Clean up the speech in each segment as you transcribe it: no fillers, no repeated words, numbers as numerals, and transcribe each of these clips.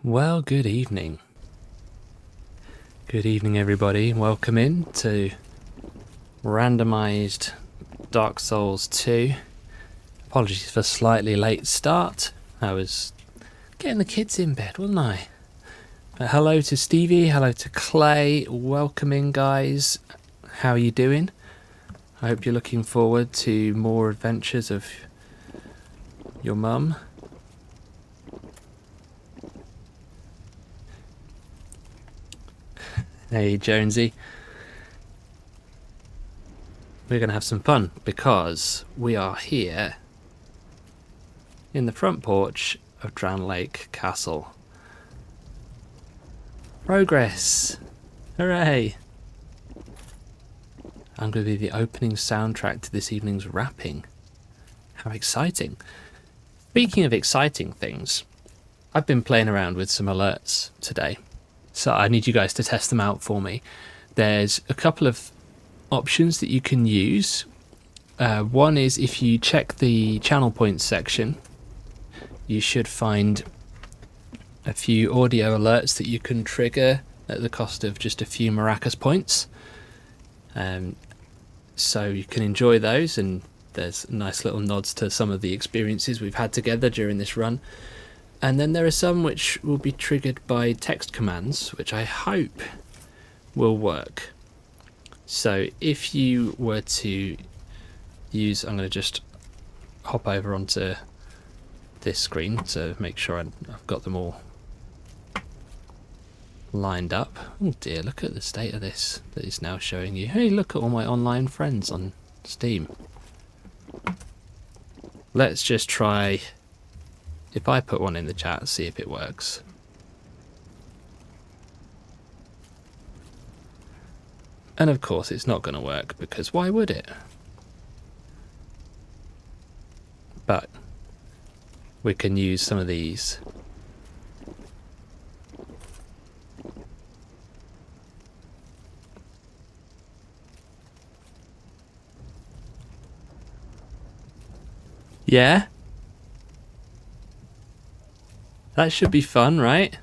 Well, good evening. Good evening, everybody. Welcome in to Randomised Dark Souls 2. Apologies for slightly late start. I was getting the kids in bed, wasn't I? Hello to Stevie, hello to Clay. Welcome in, guys. How are you doing? I hope you're looking forward to more adventures of your mum. Hey Jonesy, we're going to have some fun because we are here in the front porch of Drangleic Castle. Progress! Hooray! I'm going to be the opening soundtrack to this evening's rapping. How exciting! Speaking of exciting things, I've been playing around with some alerts today. So I need you guys to test them out for me. There's a couple of options that you can use. One is if you check the channel points section, you should find a few audio alerts that you can trigger at the cost of just a few maracas points. So you can enjoy those, and there's nice little nods to some of the experiences we've had together during this run. And then there are some which will be triggered by text commands, which I hope will work. So if you were to use, I'm going to just hop over onto this screen to make sure I've got them all lined up. Oh dear, look at the state of this that is now showing you. Hey, look at all my online friends on Steam. Let's just try... If I put one in the chat, see if it works. And of course it's not going to work, because why would it? But we can use some of these. Yeah? That should be fun, right?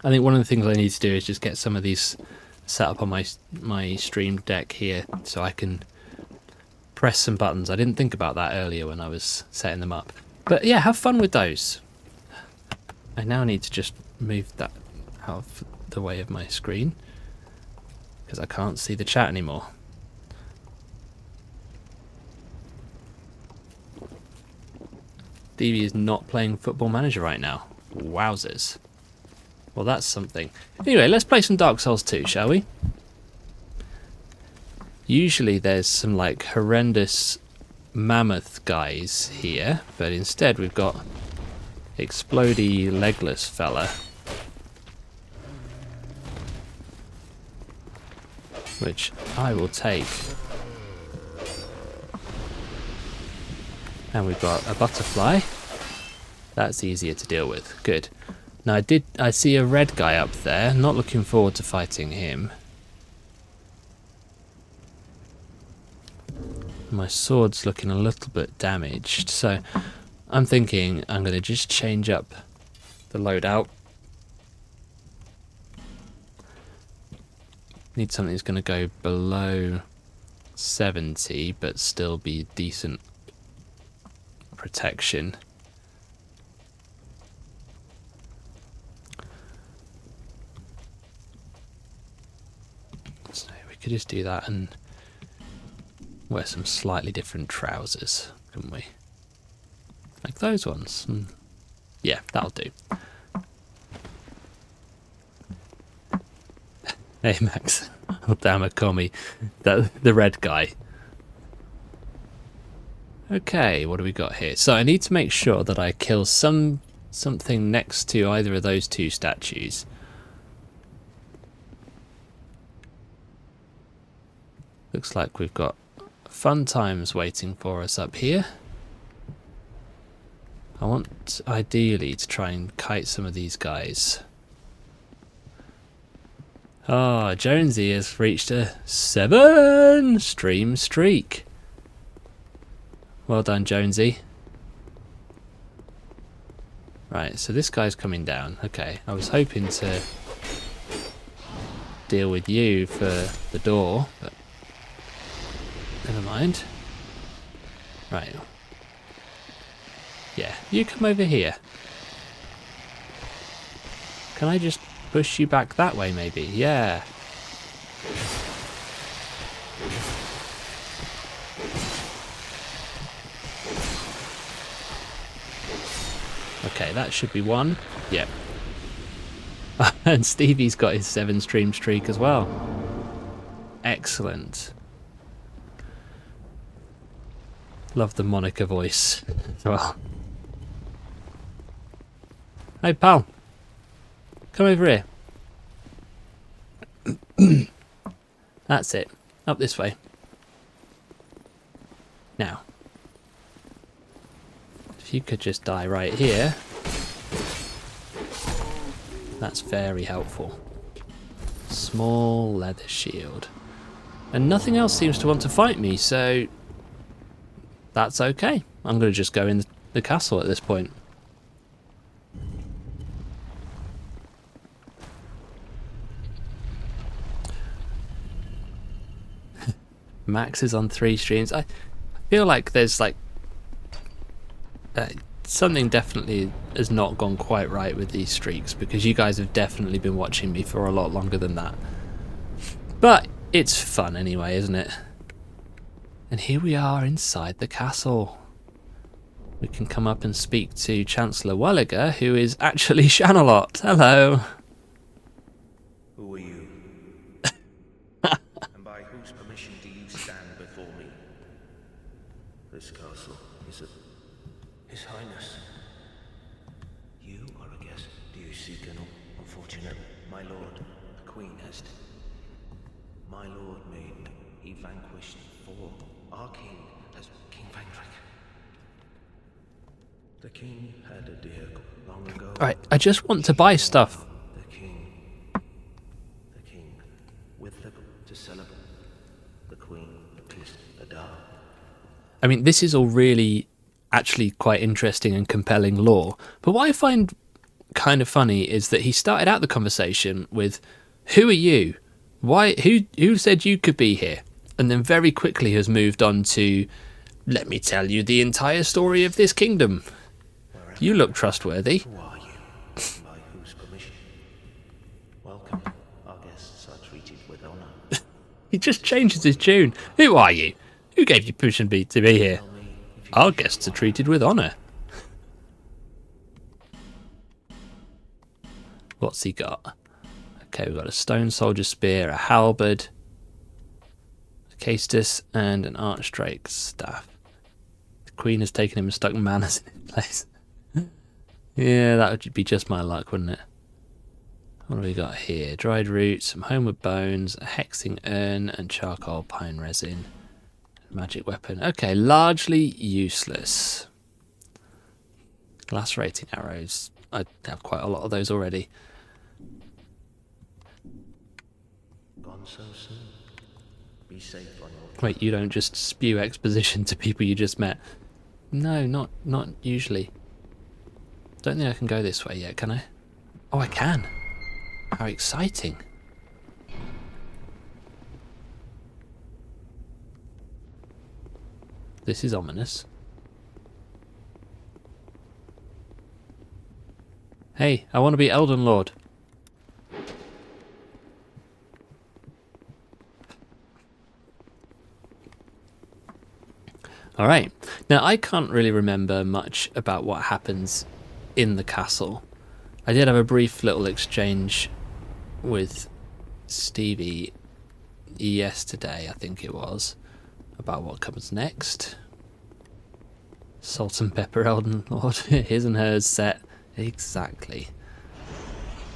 I think one of the things I need to do is just get some of these set up on my stream deck here so I can press some buttons. I didn't think about that earlier when I was setting them up. But yeah, have fun with those. I now need to just move that out of the way of my screen because I can't see the chat anymore. Stevie is not playing Football Manager right now. Wowzers. Well, that's something. Anyway, let's play some Dark Souls 2, shall we? Usually there's some like horrendous mammoth guys here, but instead we've got explodey legless fella. Which I will take. And we've got a butterfly. That's easier to deal with. Good. Now I see a red guy up there. Not looking forward to fighting him. My sword's looking a little bit damaged, so I'm thinking I'm going to just change up the loadout. Need something that's going to go below 70 but still be decent protection. So we could just do that and wear some slightly different trousers, couldn't we? Like those ones. Yeah, that'll do. Hey Max. Oh damn it, Commie. The red guy. Okay, what do we got here? So I need to make sure that I kill something next to either of those two statues. Looks like we've got fun times waiting for us up here. I want ideally to try and kite some of these guys. Ah, Jonesy has reached a 7 stream streak. Well done, Jonesy. Right, so this guy's coming down. Okay, I was hoping to deal with you for the door, but never mind. Right. Yeah, you come over here. Can I just push you back that way, maybe? Yeah. Okay, that should be one. Yep. And Stevie's got his 7-stream streak as well. Excellent. Love the Monica voice as well. Hey, pal. Come over here. That's it. Up this way. Now. If you could just die right here. That's very helpful. Small leather shield. And nothing else seems to want to fight me, so that's okay. I'm going to just go in the castle at this point. Max is on 3 streams. I feel like there's like something definitely has not gone quite right with these streaks, because you guys have definitely been watching me for a lot longer than that. But it's fun anyway, isn't it? And here we are inside the castle. We can come up and speak to Chancellor Welliger, who is actually Shanalot. Hello. Who are you? And by whose permission do you stand before me? This castle is of His Highness. You are a guest. Do you seek an unfortunate? My lord, the Queen has. My lord made. He vanquished 4. Our king has King Drangleic. The king had a deer long ago. Right, I just want to buy stuff. The king with the to celebrate. The queen, the peace, the dark. I mean, this is all really actually quite interesting and compelling lore. But what I find kind of funny is that he started out the conversation with, "Who are you? Why? Who said you could be here?" And then very quickly has moved on to, "Let me tell you the entire story of this kingdom. You look trustworthy." Who are you? By whose permission? Welcome. Our guests are treated with honor. He just changes his tune. "Who are you? Who gave you permission to be here? Our guests are treated with honor." What's he got? Okay, we've got a stone soldier spear, a halberd, a caestus, and an archdrake's staff. The queen has taken him and stuck manners in his place. Yeah, that would be just my luck, wouldn't it? What have we got here? Dried roots, some homeward bones, a hexing urn, and charcoal pine resin. Magic weapon. Okay, largely useless. Lacerating arrows. I have quite a lot of those already. Gone so soon. Be safe on your. Wait, you don't just spew exposition to people you just met? No, not usually. Don't think I can go this way yet, can I? Oh, I can. How exciting. This is ominous. Hey, I want to be Elden Lord. Alright, now I can't really remember much about what happens in the castle. I did have a brief little exchange with Stevie yesterday, I think it was, about what comes next. Salt and pepper Elden Lord, his and hers set. Exactly.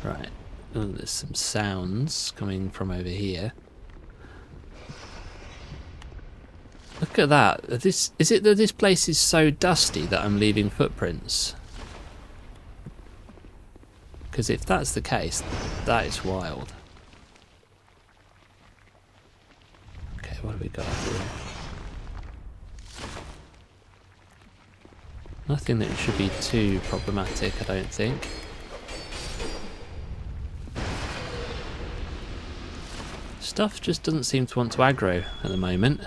Right, oh, there's some sounds coming from over here. Look at that. Is it that this place is so dusty that I'm leaving footprints? Because if that's the case, that is wild. Okay, what have we got here? Nothing that should be too problematic, I don't think. Stuff just doesn't seem to want to aggro at the moment.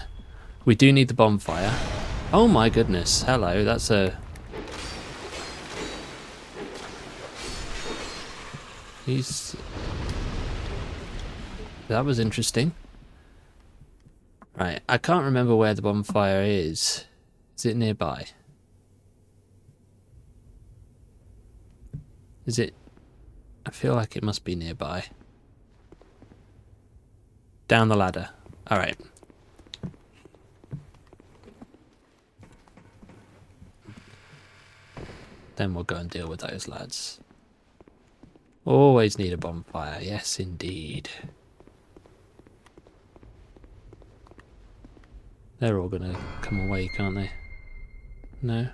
We do need the bonfire. Oh my goodness, hello, that's a... That was interesting. Right, I can't remember where the bonfire is. Is it nearby? Is it... I feel like it must be nearby. Down the ladder. Alright. Then we'll go and deal with those lads. Always need a bonfire. Yes, indeed. They're all gonna come away, can't they? No?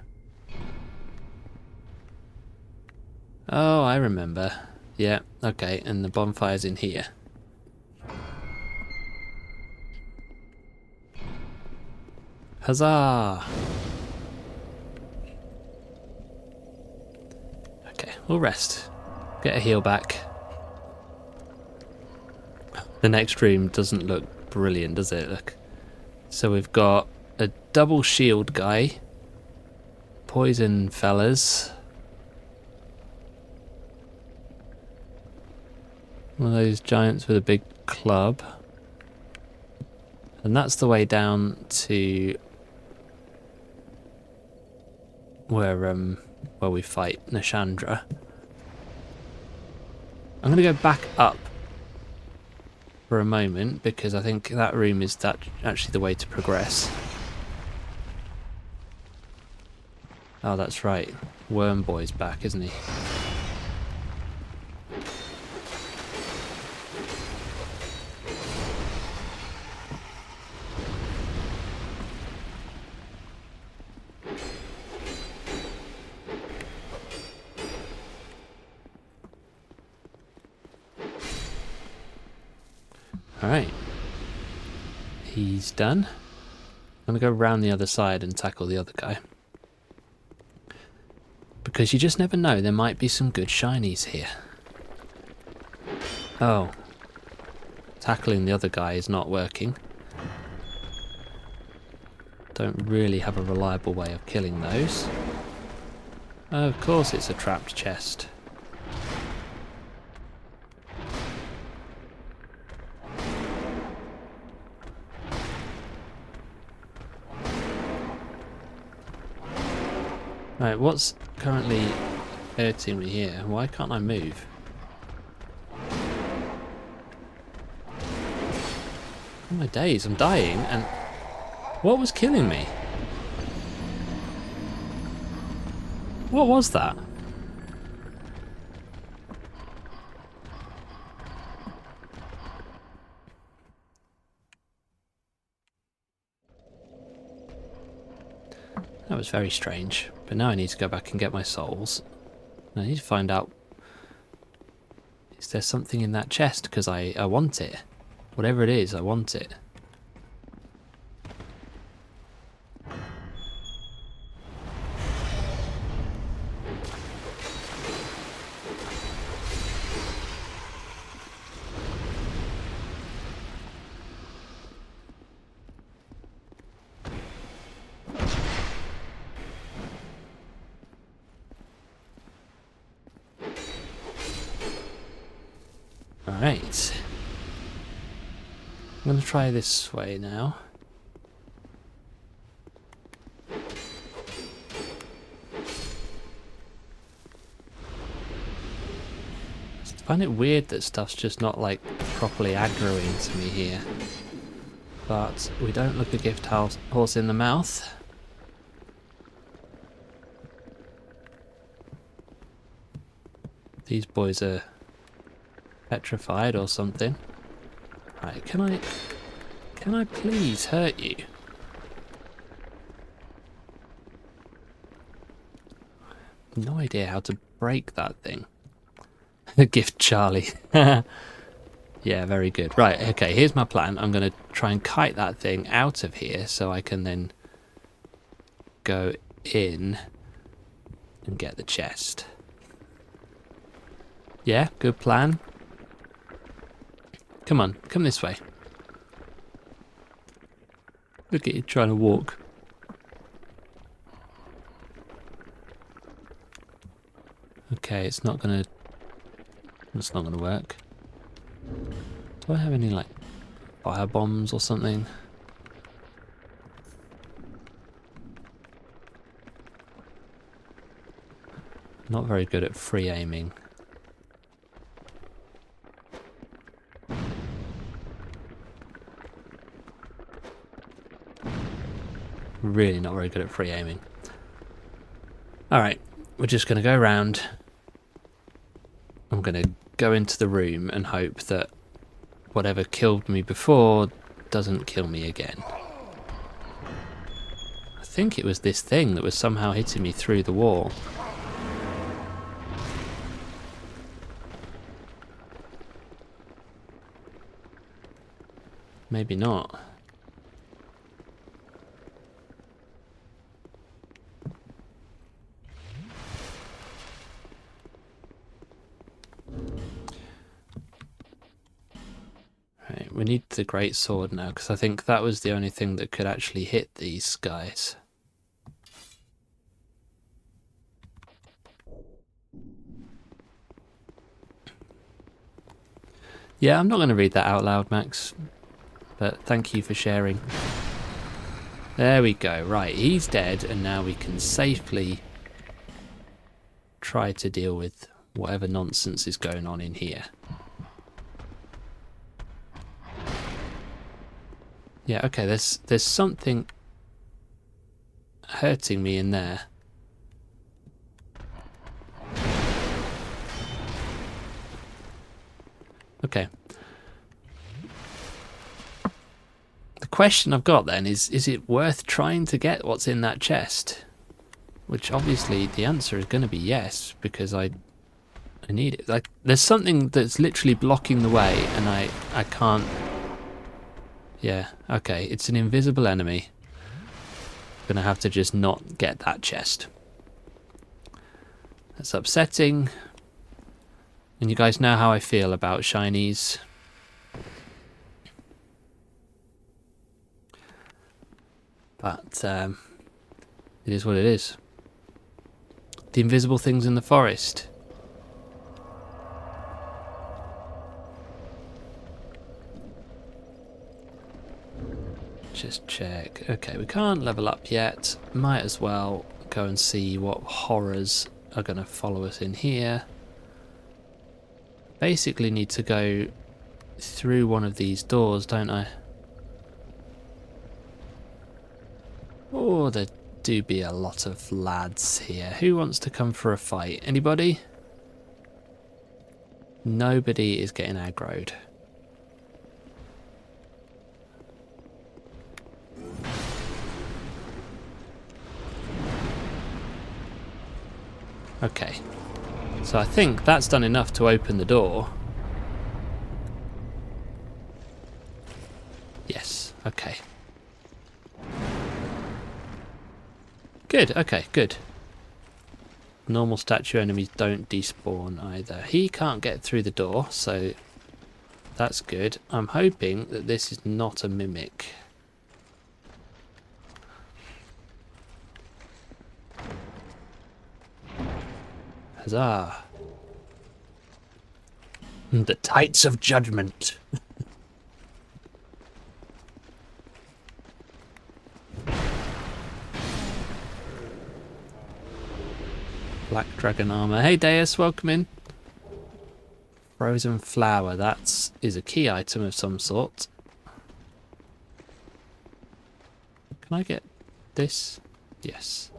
Oh, I remember. Yeah, okay, and the bonfire's in here. Huzzah! Okay, we'll rest. Get a heal back. The next room doesn't look brilliant, does it? Look. So we've got a double shield guy. Poison fellas. One of those giants with a big club. And that's the way down to where we fight Nashandra. I'm going to go back up for a moment because I think that room is actually the way to progress. Oh, that's right. Worm Boy's back, isn't he? Alright. He's done. I'm going to go around the other side and tackle the other guy. Because you just never know, there might be some good shinies here. Oh. Tackling the other guy is not working. Don't really have a reliable way of killing those. Of course it's a trapped chest. Right, what's currently hurting me here? Why can't I move? Oh my days, I'm dying, and what was killing me? What was that? That was very strange. But now I need to go back and get my souls. I need to find out, is there something in that chest? Because I want it. Whatever it is, I want it. Alright. I'm going to try this way now. I find it weird that stuff's just not like properly aggroing to me here. But we don't look a gift horse in the mouth. These boys are petrified or something. Right, can I please hurt you? No idea how to break that thing. Gift Charlie. Yeah, very good. Right, okay, here's my plan. I'm going to try and kite that thing out of here so I can then go in and get the chest. Yeah, good plan. Come on, come this way. Look at you trying to walk. Okay, it's not gonna work. Do I have any like fire bombs or something? Not very good at free aiming. Really not very good at free aiming. Alright, we're just going to go around. I'm going to go into the room and hope that whatever killed me before doesn't kill me again. I think it was this thing that was somehow hitting me through the wall. Maybe not. Right, we need the great sword now, because I think that was the only thing that could actually hit these guys. Yeah, I'm not going to read that out loud, Max, but thank you for sharing. There we go. Right, he's dead, and now we can safely try to deal with whatever nonsense is going on in here. Yeah, okay, there's something hurting me in there. Okay. The question I've got then is it worth trying to get what's in that chest? Which obviously the answer is going to be yes, because I need it. Like, there's something that's literally blocking the way, and I can't. Yeah, okay, it's an invisible enemy. Gonna have to just not get that chest. That's upsetting. And you guys know how I feel about shinies. But it is what it is. The invisible things in the forest. Just check. Okay, we can't level up yet. Might as well go and see what horrors are going to follow us in here. Basically need to go through one of these doors, don't I? Oh, there do be a lot of lads here. Who wants to come for a fight? Anybody? Nobody is getting aggroed. Okay. So I think that's done enough to open the door. Yes, okay. Good, okay, good. Normal statue enemies don't despawn either. He can't get through the door, so that's good. I'm hoping that this is not a mimic. Huzzah. The tights of judgment. Black dragon armor. Hey Deus, welcome in. Frozen flower. That is a key item of some sort. Can I get this? Yes.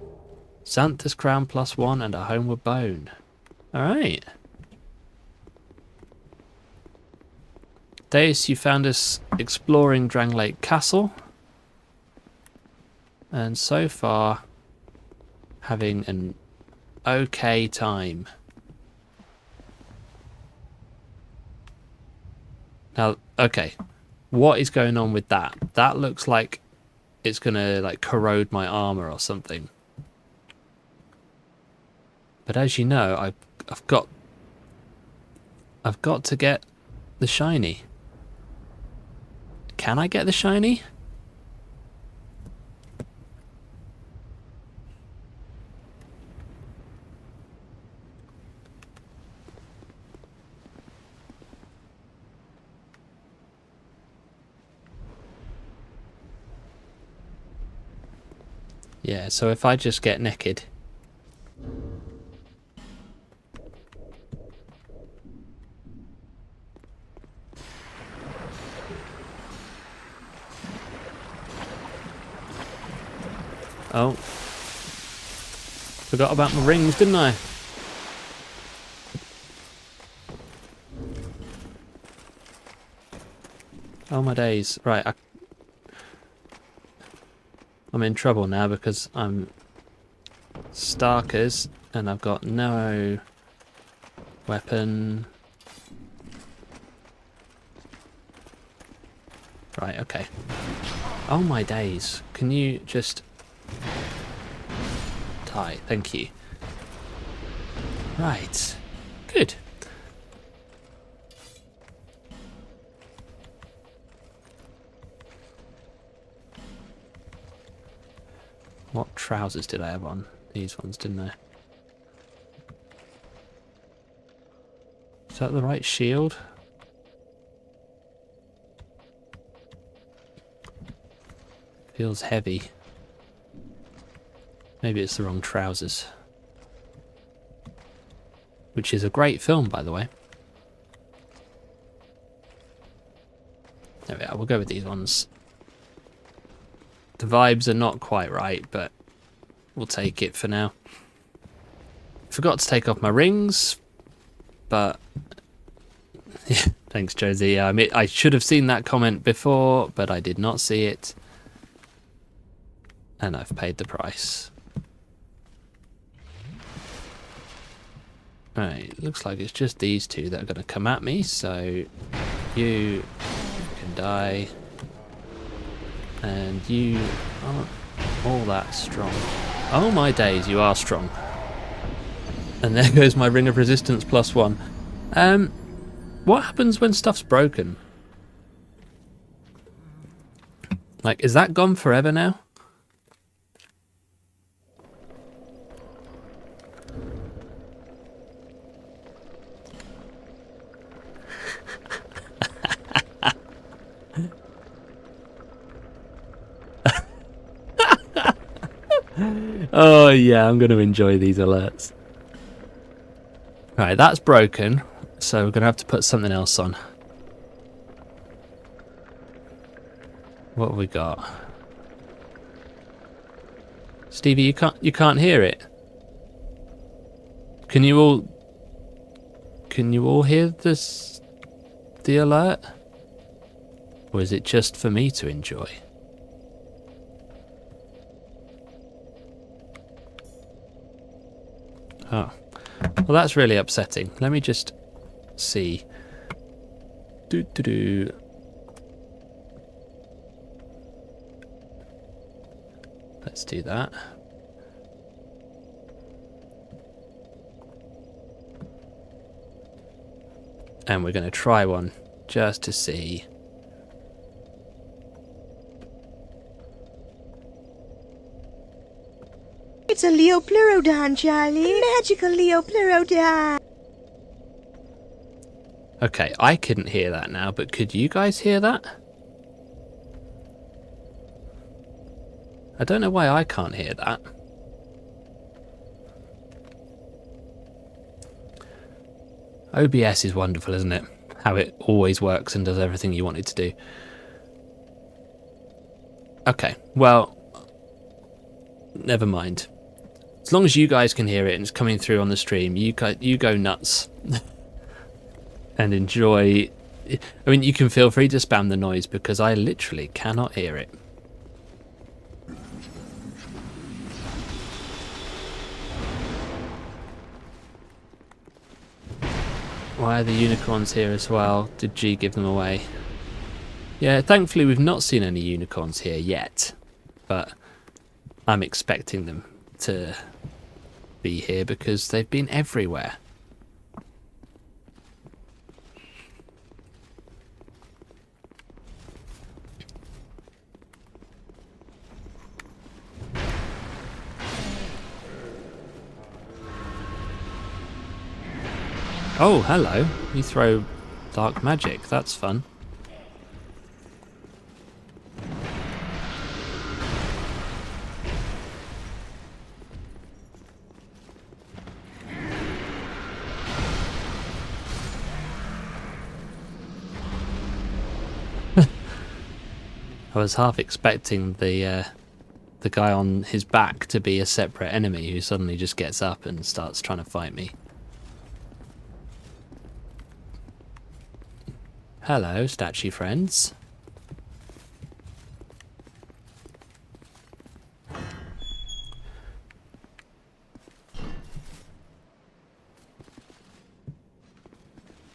Xanthus crown +1 and a homeward bone. Alright. Deus, you found us exploring Drangleic Castle. And so far, having an okay time. Now, okay. What is going on with that? That looks like it's gonna like corrode my armor or something. But as you know, I've got to get the shiny. Can I get the shiny? Yeah, so if I just get naked. Oh. Forgot about my rings, didn't I? Oh my days. Right, I'm in trouble now because I'm Starkers and I've got no weapon. Right, okay. Oh my days. Can you just die? Thank you. Right. Good. What trousers did I have on? These ones, didn't I? Is that the right shield? Feels heavy. Maybe it's the wrong trousers. Which is a great film, by the way. There we are, we'll go with these ones. The vibes are not quite right, but we'll take it for now. Forgot to take off my rings, but... yeah, thanks, Josie. I should have seen that comment before, but I did not see it. And I've paid the price. Right, looks like it's just these two that are going to come at me, so you can die. And you aren't all that strong. Oh my days, you are strong. And there goes my ring of resistance +1. What happens when stuff's broken? Like, is that gone forever now? Oh yeah, I'm going to enjoy these alerts. Right, that's broken, so we're going to have to put something else on. What have we got? Stevie, you can't hear it. Can you all hear this, the alert? Or is it just for me to enjoy? Oh, well, that's really upsetting. Let me just see. Let's do that. And we're going to try one just to see. It's a Leopleurodon, Charlie. Magical Leopleurodon. Okay, I couldn't hear that now, but could you guys hear that? I don't know why I can't hear that. OBS is wonderful, isn't it? How it always works and does everything you want it to do. Okay, well, never mind. As long as you guys can hear it and it's coming through on the stream, you go nuts. And enjoy. I mean, you can feel free to spam the noise because I literally cannot hear it. Why are the unicorns here as well? Did G give them away? Yeah, thankfully we've not seen any unicorns here yet, but I'm expecting them to be here because they've been everywhere. Oh, hello. You throw dark magic. That's fun. I was half expecting the guy on his back to be a separate enemy who suddenly just gets up and starts trying to fight me. Hello, statue friends.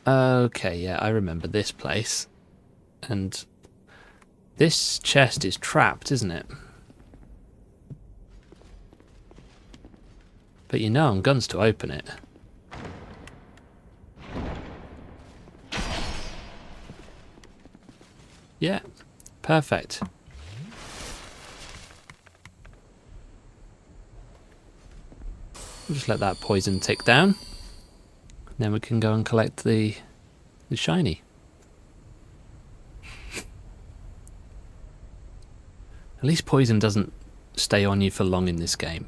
Okay, yeah, I remember this place. And this chest is trapped, isn't it? But you know I'm guns to open it. Yeah, perfect. We'll just let that poison tick down. Then we can go and collect the shiny. At least poison doesn't stay on you for long in this game.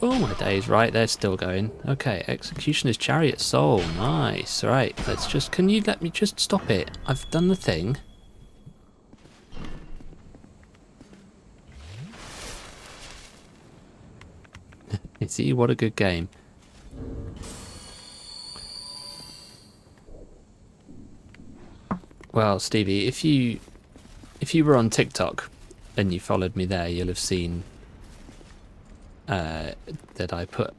Oh my days, right, they're still going. Okay, Executioner's Chariot Soul, nice. Right, let's just, can you let me just stop it? I've done the thing. You see, what a good game. Well, Stevie, if you were on TikTok and you followed me there, you'll have seen that I put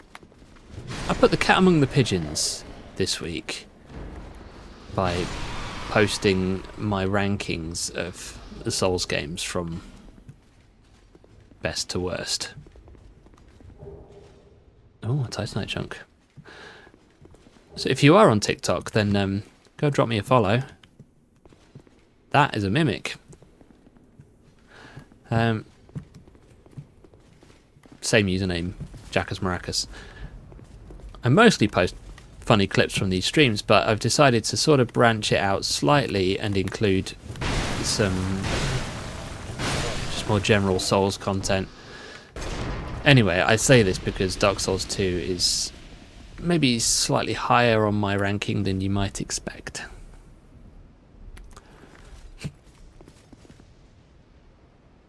the cat among the pigeons this week by posting my rankings of the Souls games from best to worst. Oh, a Titanite chunk. So if you are on TikTok, then go drop me a follow. That is a mimic. Same username, Jackas Maracas. I mostly post funny clips from these streams, but I've decided to sort of branch it out slightly and include some just more general Souls content. Anyway, I say this because Dark Souls 2 is maybe slightly higher on my ranking than you might expect.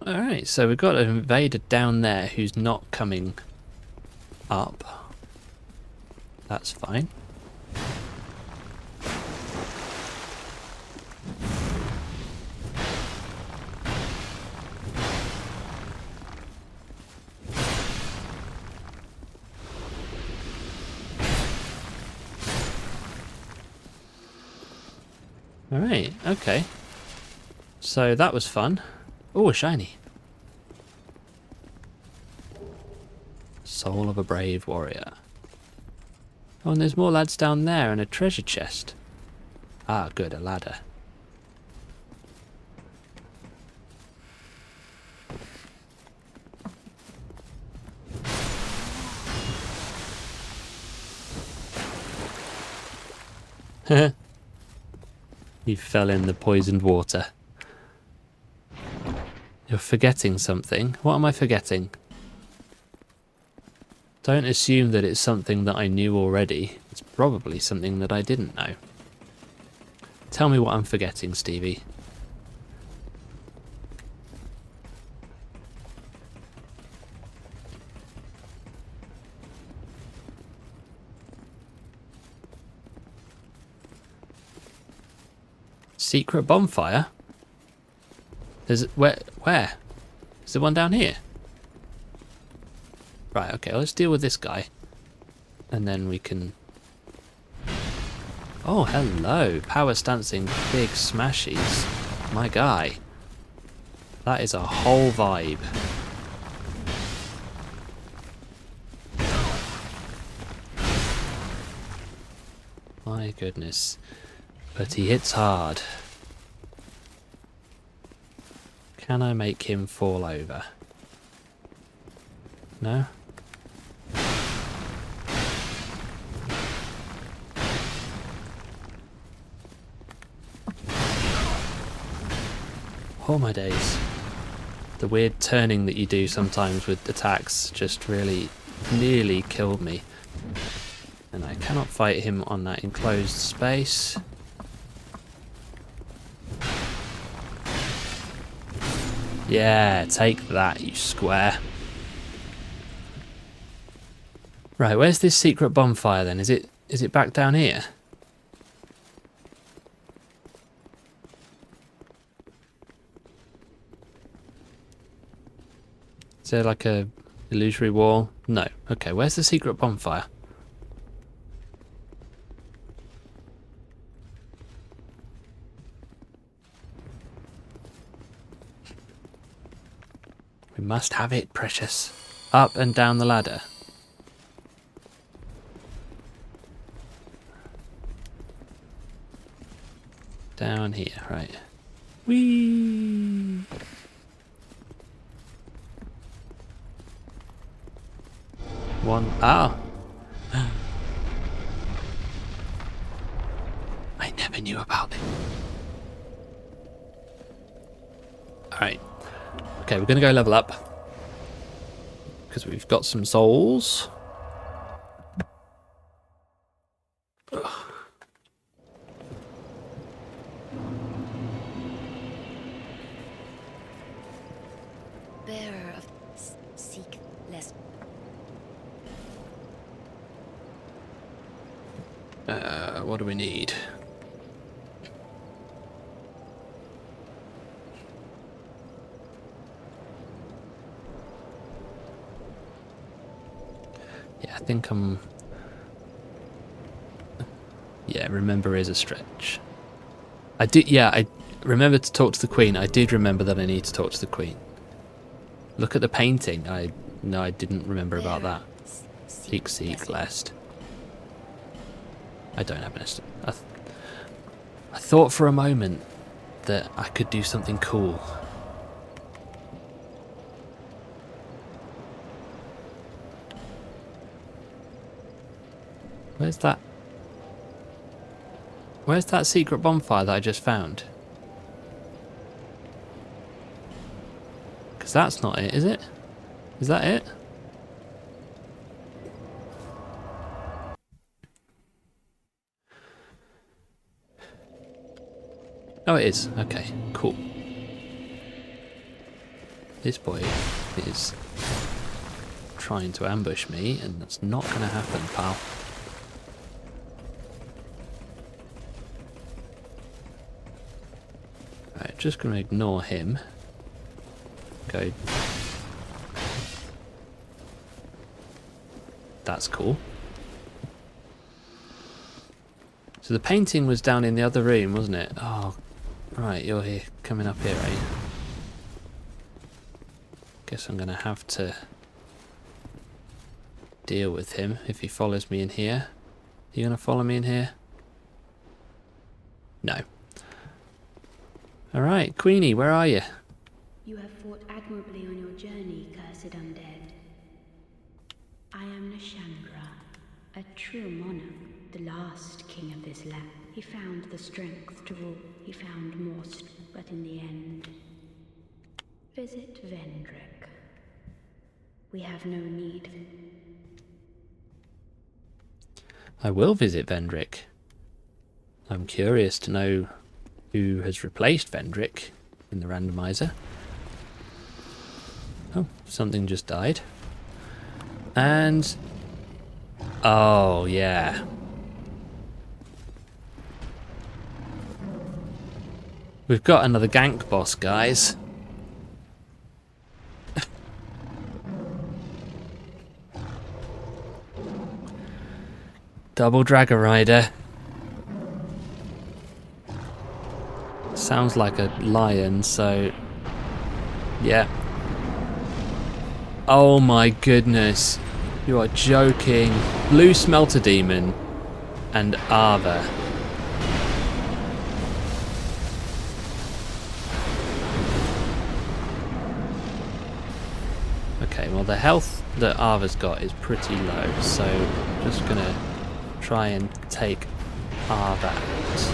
Alright, so we've got an invader down there who's not coming up. That's fine. Alright, okay. So that was fun. Oh, a shiny. Soul of a brave warrior. Oh, and there's more lads down there and a treasure chest. Ah, good, a ladder. You fell in the poisoned water. You're forgetting something. What am I forgetting? Don't assume that it's something that I knew already. It's probably something that I didn't know. Tell me what I'm forgetting, Stevie. Secret bonfire? There's where? Is there one down here? Right, okay, let's deal with this guy. And then we can... Oh, hello. Power stancing big smashies. My guy. That is a whole vibe. my goodness. But he hits hard. Can I make him fall over? No? Oh my days. The weird turning that you do sometimes with attacks just really nearly killed me. And I cannot fight him on that enclosed space. Yeah, take that, you square. Right, where's this secret bonfire then? Is it back down here? Is there like a illusory wall? No. Okay, where's the secret bonfire? We must have it, precious. Up and down the ladder. Down here, right. Whee! One. Ah! I never knew about it. Alright. Okay, we're going to go level up. Because we've got some souls. Ugh. Bearer of seek less. What do we need? Yeah, I think I'm... Yeah, remember is a stretch. I did, yeah, I remember to talk to the Queen. I did remember that I need to talk to the Queen. Look at the painting. No, I didn't remember about that. Seek lest. I don't have an estimate. I thought for a moment that I could do something cool. Where's that? Where's that secret bonfire that I just found? Because that's not it, is it? Is that it? Oh, it is. Okay, cool. This boy is trying to ambush me, and that's not going to happen, pal. Right, just going to ignore him. Go. That's cool. So the painting was down in the other room, wasn't it? Oh, right, you're here, coming up here, right? Guess I'm going to have to deal with him if he follows me in here. Are you going to follow me in here? No. Alright, Queenie, where are you? You have fought admirably on your journey, cursed undead. I am Nashandra, a true monarch, the last king of this land. He found the strength to rule. He found more but in the end... Visit Vendrick. We have no need. I will visit Vendrick. I'm curious to know who has replaced Vendrick in the randomizer. Oh, something just died. And... oh, yeah. We've got another gank boss, guys. Double Dragger Rider. Sounds like a lion, so... yeah. Oh my goodness. You are joking. Blue Smelter Demon and Ava. Okay, well the health that Ava's got is pretty low, so I'm just gonna try and take Ava out.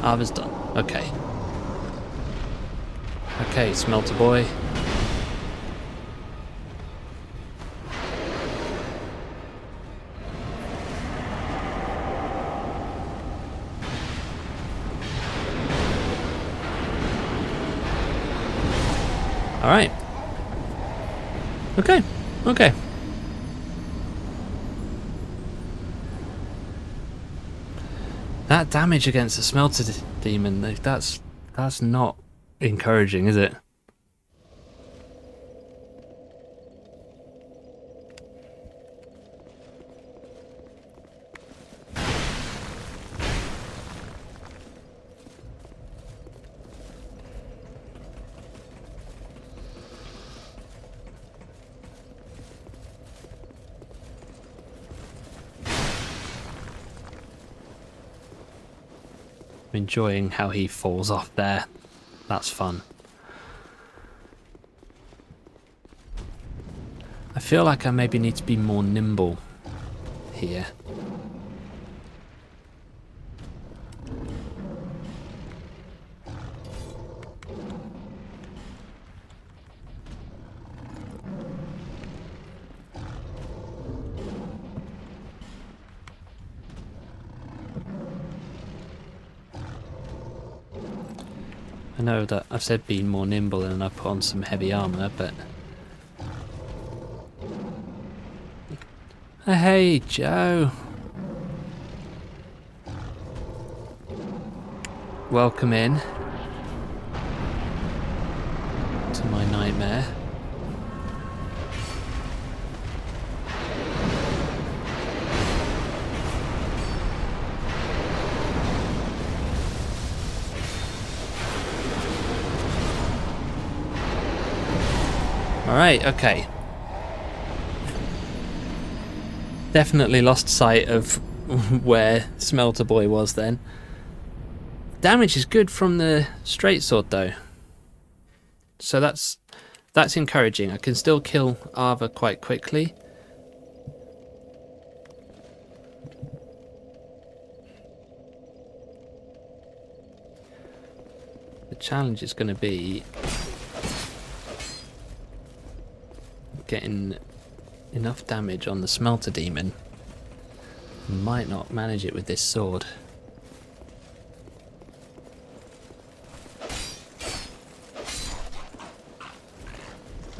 Ava's done. Okay. Okay, Smelter Boy. Alright. Okay. Okay. That damage against the smelter demon, that's not encouraging, is it? Enjoying how he falls off there. That's fun. I feel like I maybe need to be more nimble here. I know that I've said being more nimble and I put on some heavy armour, but... Hey, Joe. Welcome in to my nightmare. Alright, okay. Definitely lost sight of where Smelter Boy was then. Damage is good from the straight sword though. So that's encouraging. I can still kill Ava quite quickly. The challenge is going to be getting enough damage on the smelter demon. Might not manage it with this sword.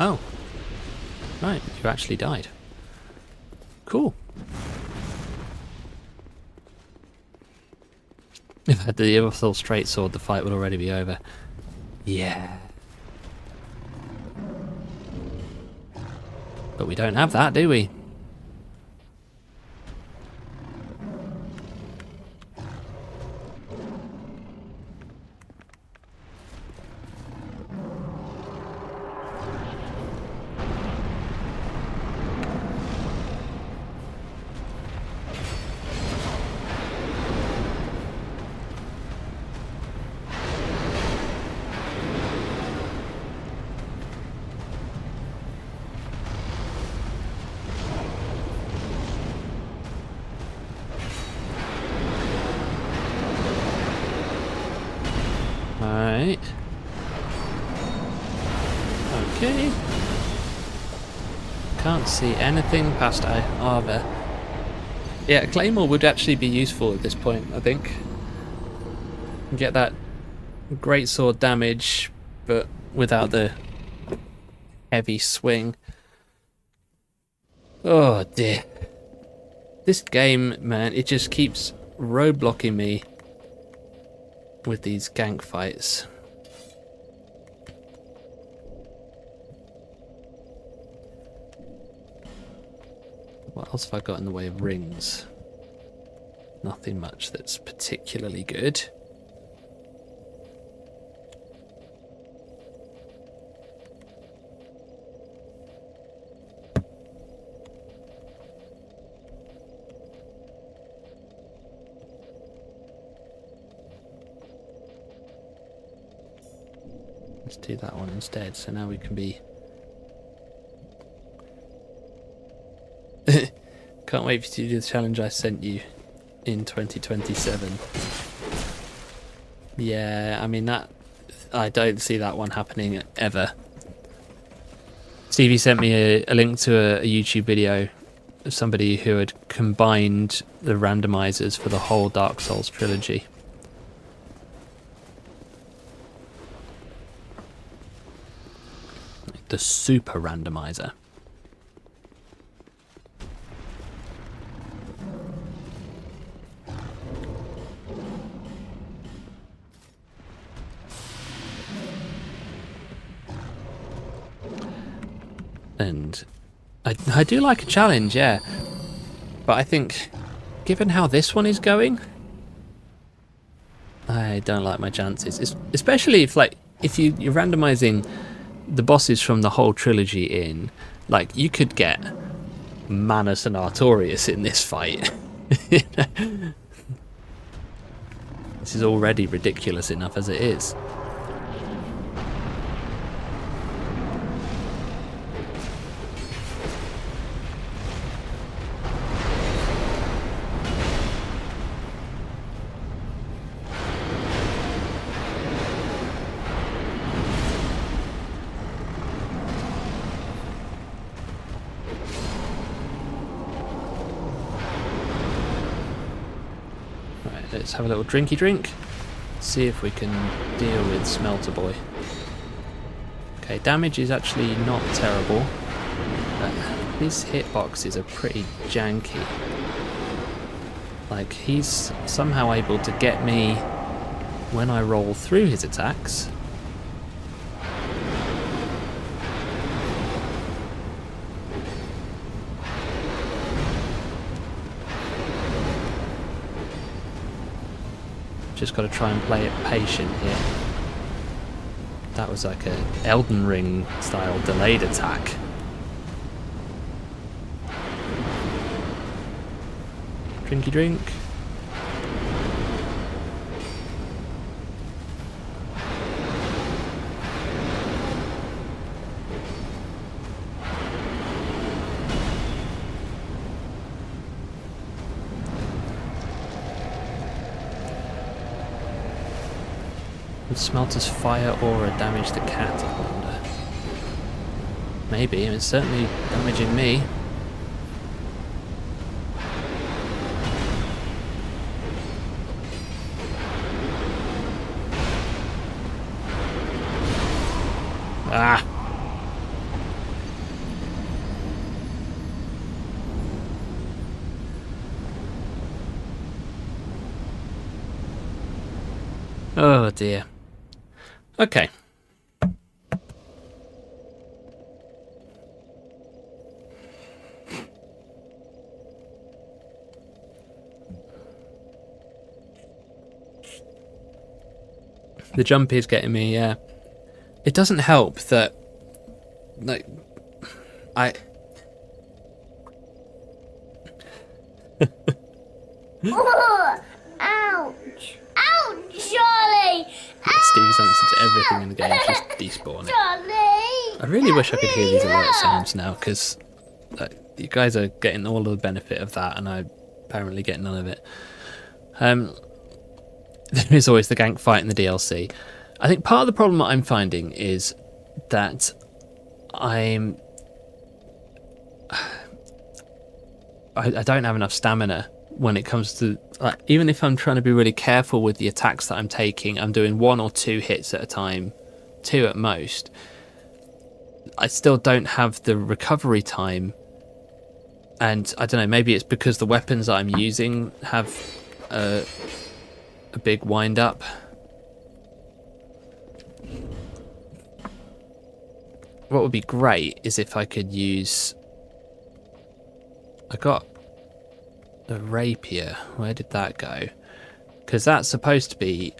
Oh. Right, you actually died. Cool. If I had the other straight sword, the fight would already be over. Yeah. But we don't have that, do we? Alright. Okay. Can't see anything past Ava. Yeah, a claymore would actually be useful at this point, I think. Get that great sword damage, but without the heavy swing. Oh dear. This game, man, it just keeps roadblocking me with these gank fights. What else have I got in the way of rings? Nothing much that's particularly good. Let's do that one instead. So now we can be... Can't wait for you to do the challenge I sent you in 2027. Yeah, I mean that... I don't see that one happening ever. Stevie sent me a link to a YouTube video of somebody who had combined the randomizers for the whole Dark Souls trilogy. The super randomizer. And I do like a challenge, yeah. But I think, given how this one is going, I don't like my chances. Especially if you're randomizing the bosses from the whole trilogy in, like, you could get Manus and Artorias in this fight. This is already ridiculous enough as it is. Let's have a little drinky drink. See if we can deal with Smelter Boy. Okay, damage is actually not terrible. His hitboxes are pretty janky. Like, he's somehow able to get me when I roll through his attacks. Just got to try and play it patient here. That was like a Elden Ring style delayed attack. Drinky drink. Would Smelter's fire aura damage the cat, I wonder? Maybe, it's certainly damaging me. Ah! Oh dear. Okay. The jump is getting me, yeah. It doesn't help that, like, Ouch! Ouch, Charlie! Steve's answer to everything in the game is just despawn it. Charlie! I really wish I could hear these alert sounds now, because you guys are getting all of the benefit of that, and I apparently get none of it. There is always the gank fight in the DLC. I think part of the problem that I'm finding is that I don't have enough stamina when it comes to, like, even if I'm trying to be really careful with the attacks that I'm taking, I'm doing 1 or 2 hits at a time, 2 at most. I still don't have the recovery time, and I don't know, maybe it's because the weapons that I'm using have a big wind up. What would be great is if I could use... I got the rapier. Where did that go? Because that's supposed to be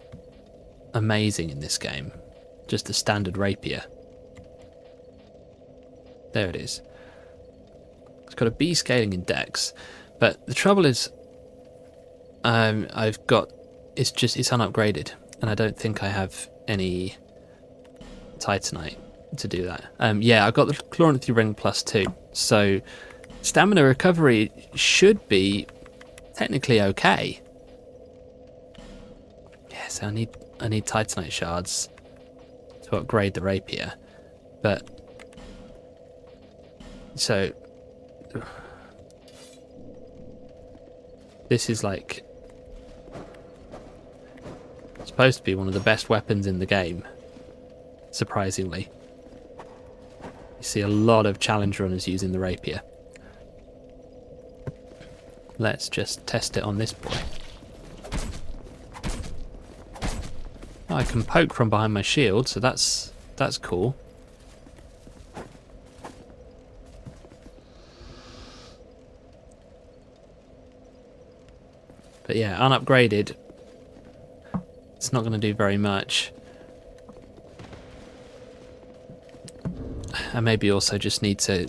amazing in this game. Just the standard rapier. There it is. It's got a B scaling in dex. But the trouble is, I've got... it's unupgraded. And I don't think I have any Titanite to do that. Yeah, I got the Chloranthry Ring +2, so stamina recovery should be technically okay. Yeah, so I need Titanite shards to upgrade the rapier, but so this is like supposed to be one of the best weapons in the game, surprisingly. You see a lot of challenge runners using the rapier. Let's just test it on this boy. I can poke from behind my shield, so that's cool. But yeah, unupgraded, it's not going to do very much. I maybe also just need to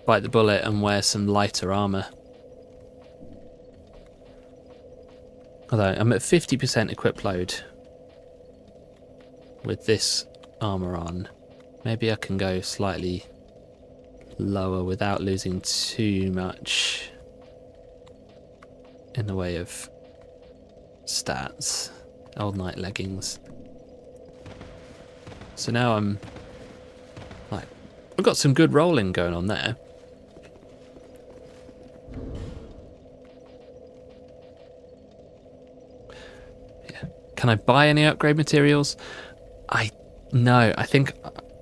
bite the bullet and wear some lighter armour. Although I'm at 50% equip load with this armour on. Maybe I can go slightly lower without losing too much in the way of stats. Old night leggings. So now I'm like, I've got some good rolling going on there. Yeah. Can I buy any upgrade materials? No, I think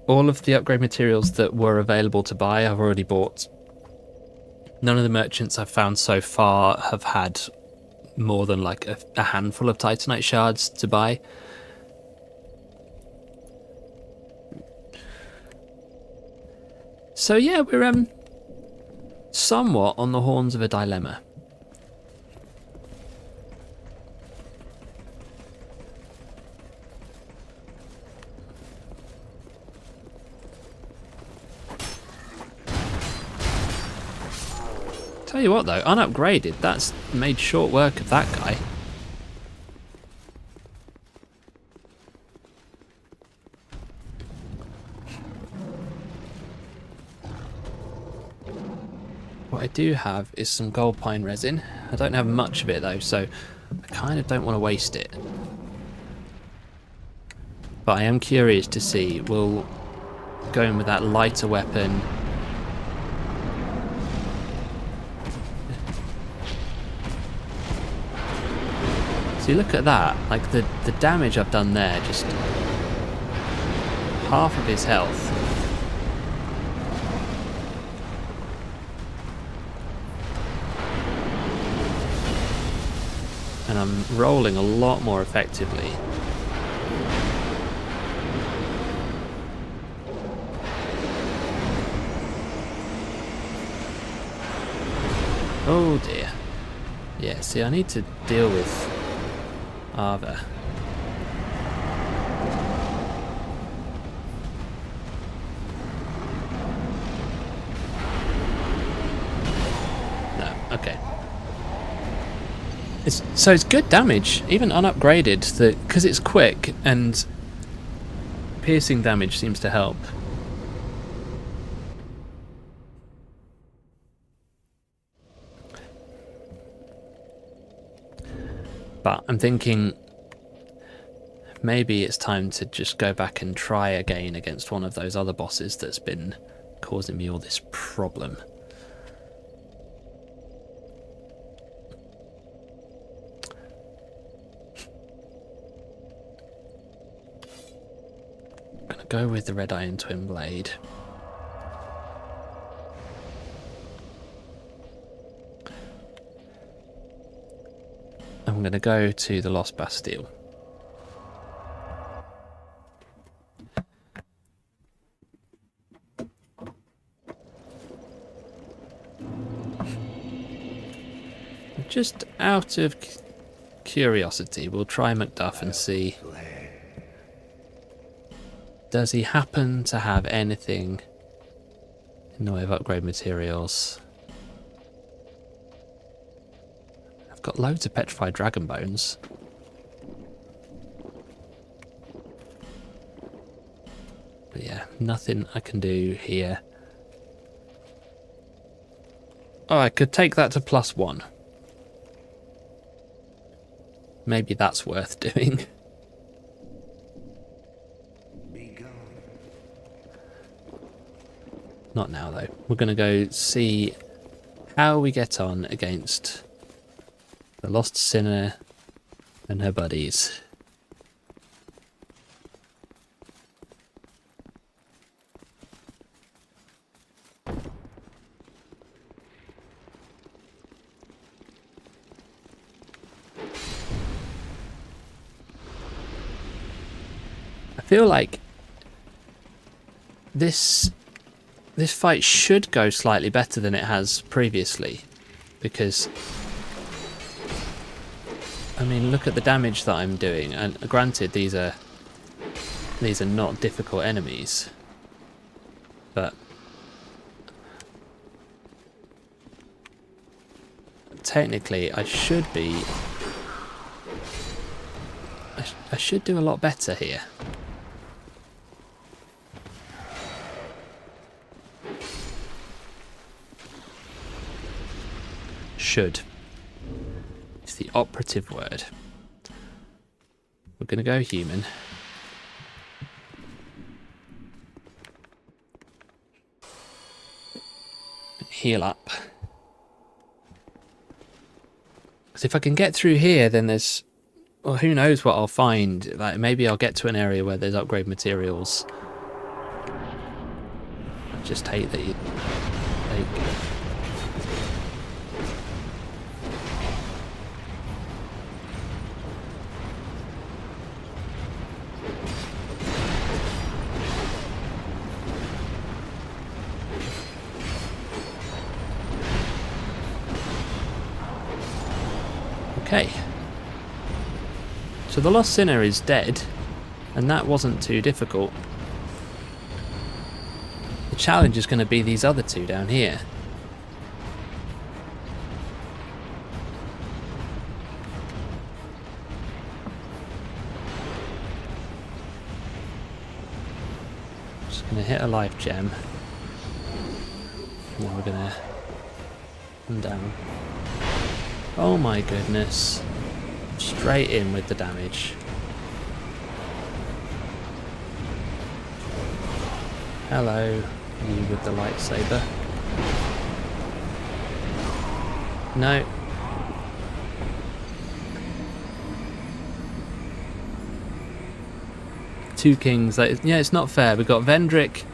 all of the upgrade materials that were available to buy I've already bought. None of the merchants I've found so far have had more than like a handful of Titanite shards to buy. So yeah, we're somewhat on the horns of a dilemma. Tell you what though, unupgraded, that's made short work of that guy. What I do have is some gold pine resin. I don't have much of it though, so I kind of don't want to waste it. But I am curious to see, will going with that lighter weapon see, look at that, like the damage I've done there, just half of his health. And I'm rolling a lot more effectively. Oh dear. Yeah, see, I need to deal with Ava. No, okay. It's good damage, even unupgraded, because it's quick and piercing damage seems to help. But I'm thinking maybe it's time to just go back and try again against one of those other bosses that's been causing me all this problem. I'm going to go with the Red Iron Twin Blade. I'm going to go to the Lost Bastille. Just out of curiosity, we'll try Macduff and see. Does he happen to have anything in the way of upgrade materials? Got loads of petrified dragon bones. But yeah, nothing I can do here. Oh, I could take that to +1. Maybe that's worth doing. Not now, though. We're going to go see how we get on against the Lost Sinner and her buddies. I feel like this fight should go slightly better than it has previously, because I mean, look at the damage that I'm doing, and granted these are not difficult enemies, but technically I should do a lot better here. Should. It's the operative word. We're going to go human. Heal up. Because if I can get through here, then there's... Well, who knows what I'll find. Like, maybe I'll get to an area where there's upgrade materials. I just hate that you... Okay, so the Lost Sinner is dead, and that wasn't too difficult. The challenge is going to be these other two down here. Just going to hit a life gem, and then we're going to come down. Oh my goodness. Straight in with the damage. Hello, you with the lightsaber. No. Two kings. Yeah, it's not fair. We've got Vendrick.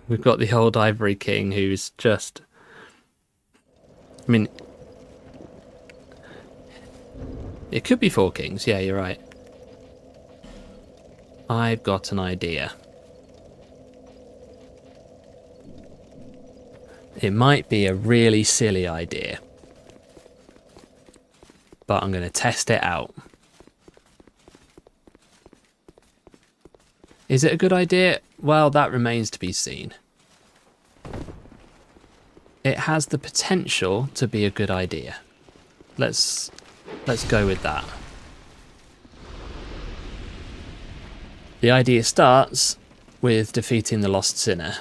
We've got the old Ivory King who's just... I mean, it could be 4 kings. Yeah, you're right. I've got an idea. It might be a really silly idea, but I'm going to test it out. Is it a good idea? Well, that remains to be seen. It has the potential to be a good idea. Let's go with that. The idea starts with defeating the Lost Sinner.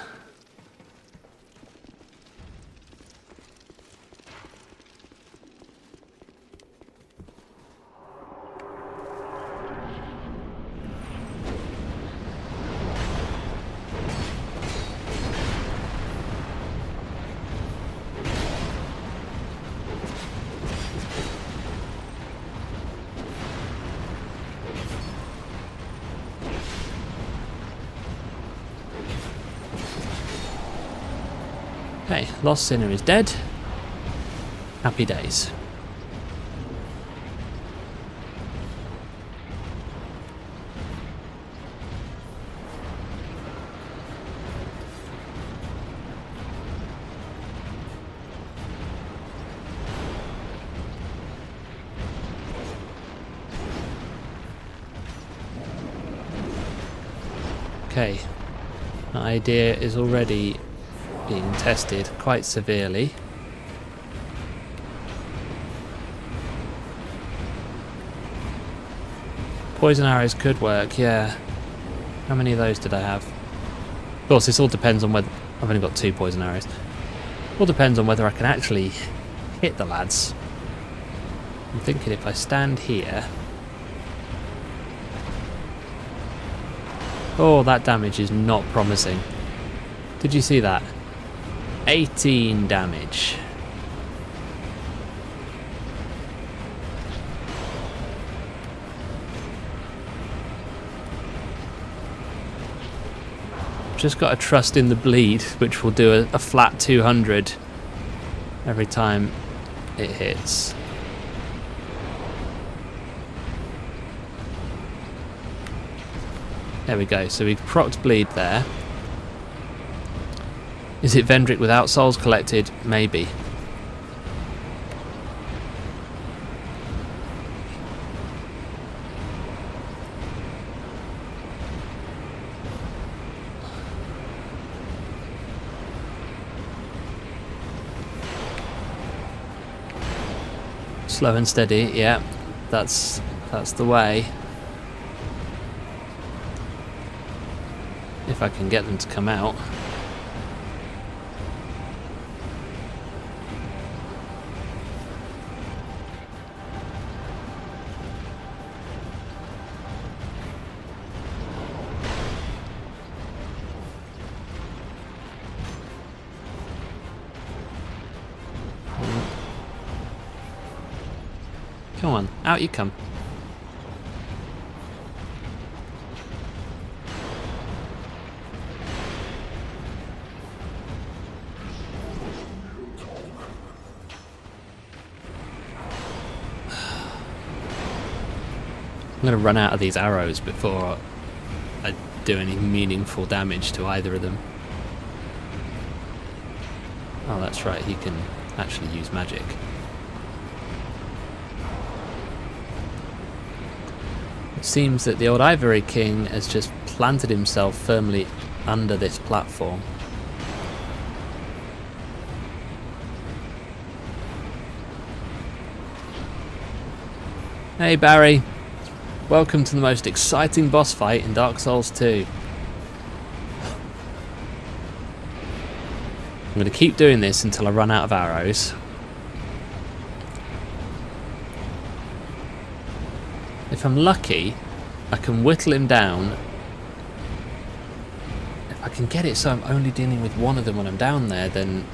Okay, Lost Sinner is dead. Happy days. Okay, that idea is already being tested quite severely. Poison arrows could work, yeah. How many of those did I have? Of course, this all depends on whether... I've only got 2 poison arrows. All depends on whether I can actually hit the lads. I'm thinking if I stand here... Oh, that damage is not promising. Did you see that? 18 damage. Just got to trust in the bleed, which will do a flat 200 every time it hits. There we go, so we've procced bleed there. Is it Vendrick without souls collected? Maybe. Slow and steady, yeah, that's the way. If I can get them to come out. Come on, out you come. I'm going to run out of these arrows before I do any meaningful damage to either of them. Oh, that's right, he can actually use magic. It seems that the old Ivory King has just planted himself firmly under this platform. Hey Barry, welcome to the most exciting boss fight in Dark Souls 2. I'm going to keep doing this until I run out of arrows. If I'm lucky, I can whittle him down. If I can get it so I'm only dealing with one of them when I'm down there, then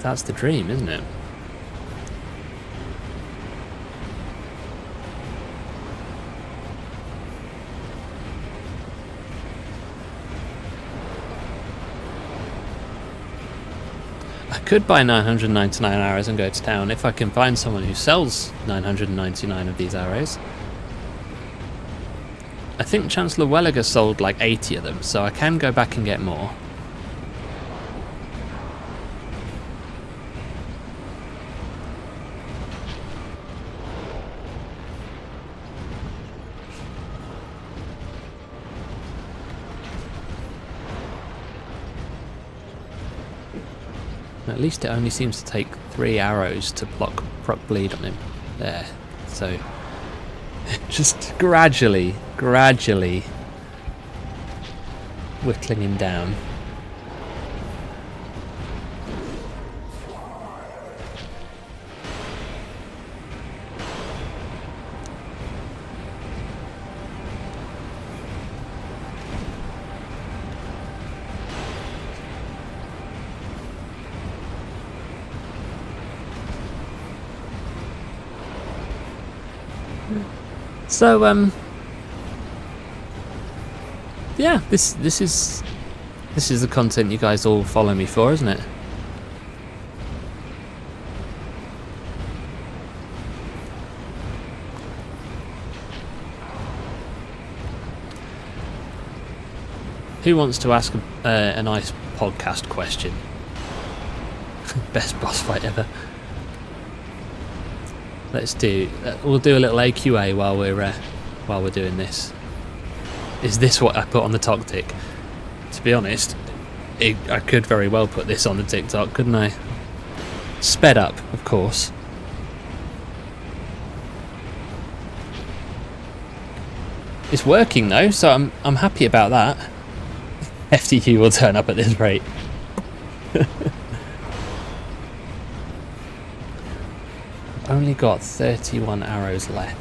that's the dream, isn't it? I could buy 999 arrows and go to town if I can find someone who sells 999 of these arrows. I think Chancellor Welliger sold like 80 of them, so I can go back and get more. At least it only seems to take 3 arrows to proc bleed on him. There. So, just gradually whittling him down. So, yeah, this is the content you guys all follow me for, isn't it? Who wants to ask a nice podcast question? Best boss fight ever. Let's do. We'll do a little AQA while we're doing this. Is this what I put on the TikTok? To be honest, I could very well put this on the TikTok, couldn't I? Sped up, of course. It's working though, so I'm happy about that. FTQ will turn up at this rate. Only got 31 arrows left.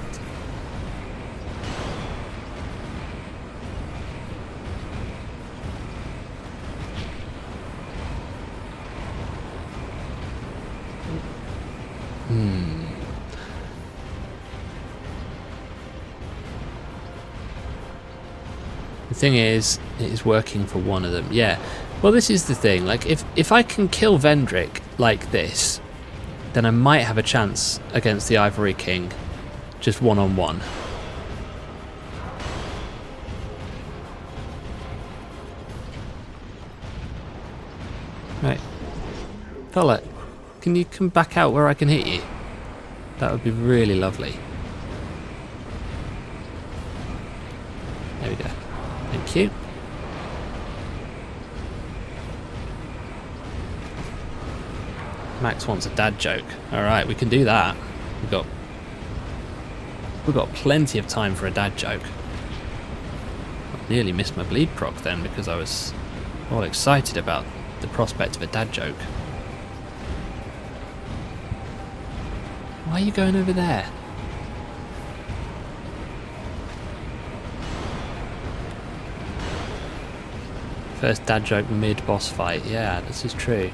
The thing is, it is working for one of them. Yeah. Well, this is the thing. Like, if I can kill Vendrick like this, then I might have a chance against the Ivory King, just one-on-one. Right. Fella, can you come back out where I can hit you? That would be really lovely. There we go. Thank you. Max wants a dad joke. Alright, we can do that. We've got plenty of time for a dad joke. I nearly missed my bleed proc then because I was all excited about the prospect of a dad joke. Why are you going over there? First dad joke mid-boss fight. Yeah, this is true.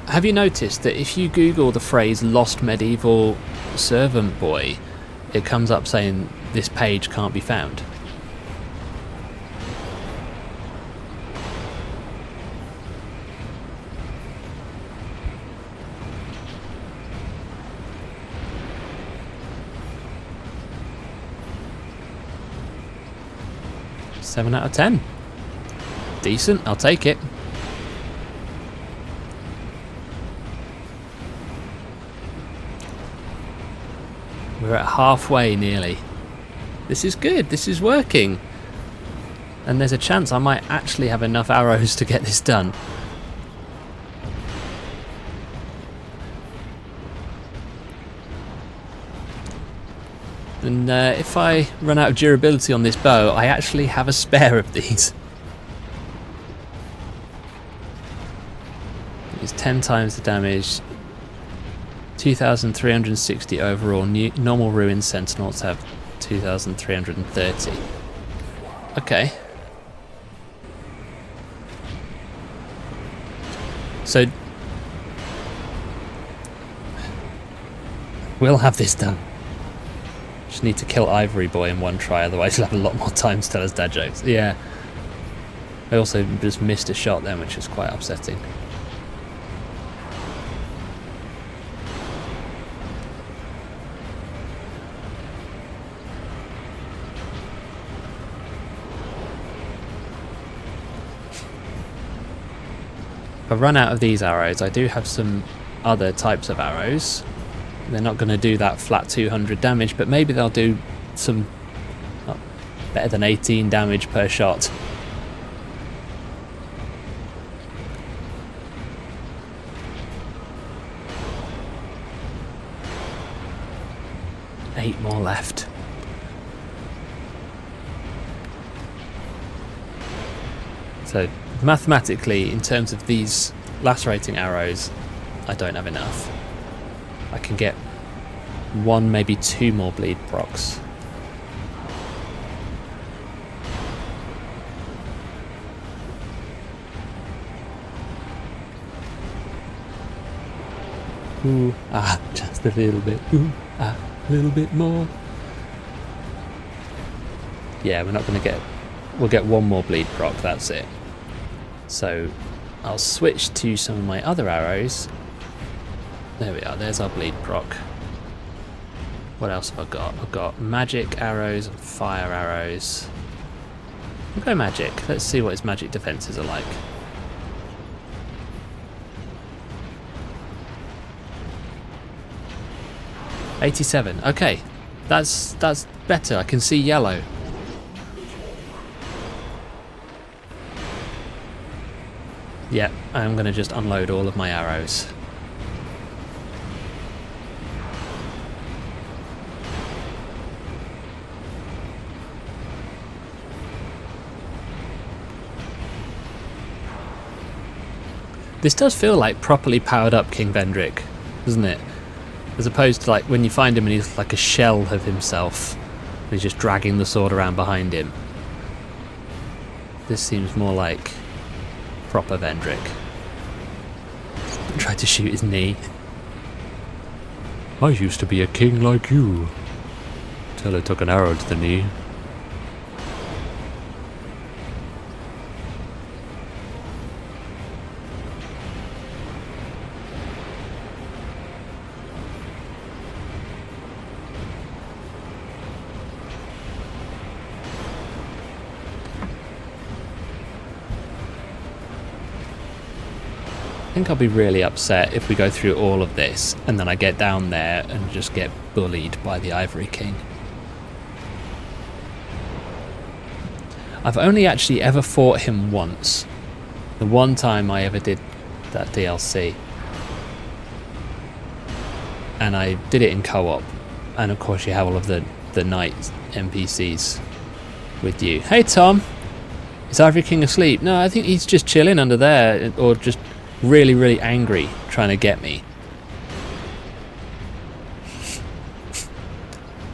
Have you noticed that if you Google the phrase "lost medieval servant boy," it comes up saying this page can't be found? Seven out of 10. Decent, I'll take it. We're at halfway nearly. This is good, this is working. And there's a chance I might actually have enough arrows to get this done. And if I run out of durability on this bow, I actually have a spare of these. It's 10 times the damage. 2,360 overall. Normal ruin sentinels have 2,330. Okay. So we'll have this done. Just need to kill Ivory Boy in one try, otherwise he'll have a lot more time to tell us dad jokes. Yeah. I also just missed a shot then, which is quite upsetting. If I run out of these arrows, I do have some other types of arrows. They're not going to do that flat 200 damage, but maybe they'll do some better than 18 damage per shot. Eight more left. So mathematically, in terms of these lacerating arrows, I don't have enough. I can get one, maybe two more bleed procs. Ooh, ah, just a little bit. Ooh, ah, a little bit more. Yeah, we're not going to get... We'll get one more bleed proc, that's it. So I'll switch to some of my other arrows. There we are, there's our bleed proc. What else have I got? I've got magic arrows and fire arrows. We'll go magic. Let's see what his magic defenses are like. $87. Okay, that's better. I can see yellow. Yeah, I'm going to just unload all of my arrows. This does feel like properly powered up King Vendrick, doesn't it? As opposed to like when you find him and he's like a shell of himself. And he's just dragging the sword around behind him. This seems more like proper Vendrick. Tried to shoot his knee. I used to be a king like you. Till I took an arrow to the knee. I think I'll be really upset if we go through all of this and then I get down there and just get bullied by the Ivory King. I've only actually ever fought him once. The one time I ever did that DLC. And I did it in co-op. And of course you have all of the knight NPCs with you. Hey Tom! Is Ivory King asleep? No, I think he's just chilling under there, or just really angry trying to get me.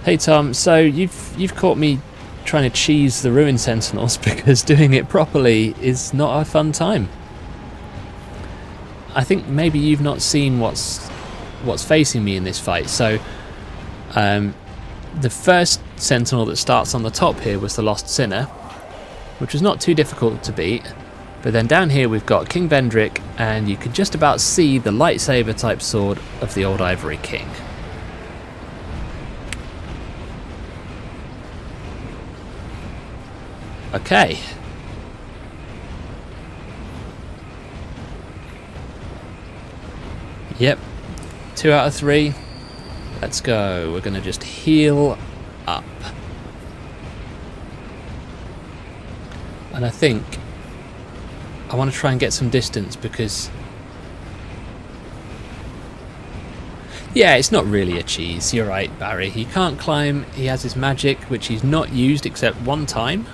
Hey Tom, so you've caught me trying to cheese the Ruin Sentinels because doing it properly is not a fun time. I think maybe you've not seen what's facing me in this fight. So the first Sentinel that starts on the top here was the Lost Sinner, which was not too difficult to beat. But then down here we've got King Vendrick, and you can just about see the lightsaber type sword of the old Ivory King. Okay. Yep. 2 out of 3. Let's go. We're going to just heal up. And I think I want to try and get some distance because... yeah, it's not really a cheese. You're right, Barry. He can't climb. He has his magic, which he's not used except one time.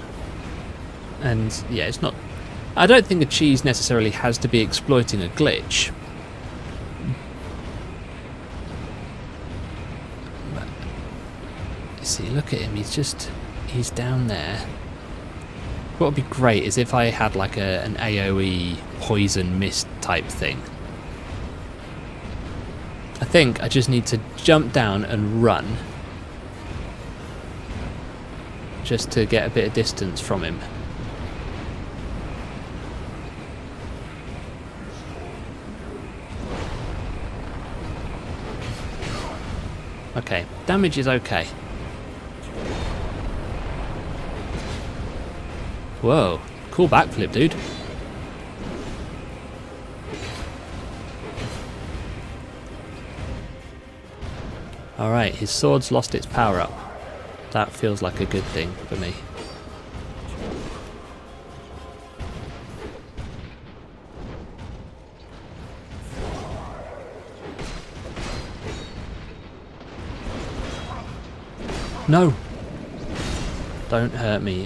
And yeah, it's not... I don't think a cheese necessarily has to be exploiting a glitch. But, you see, look at him. He's down there. What would be great is if I had like an AoE poison mist type thing. I think I just need to jump down and run. Just to get a bit of distance from him. Okay, damage is okay. Whoa, cool backflip, dude. Alright, his sword's lost its power up. That feels like a good thing for me. No! Don't hurt me,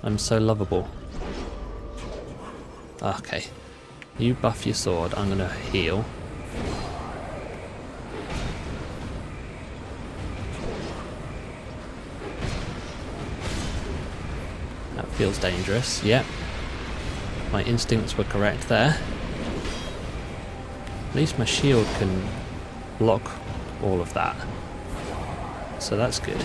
I'm so lovable. Okay. You buff your sword, I'm gonna heal. That feels dangerous, yep. My instincts were correct there. At least my shield can block all of that. So that's good.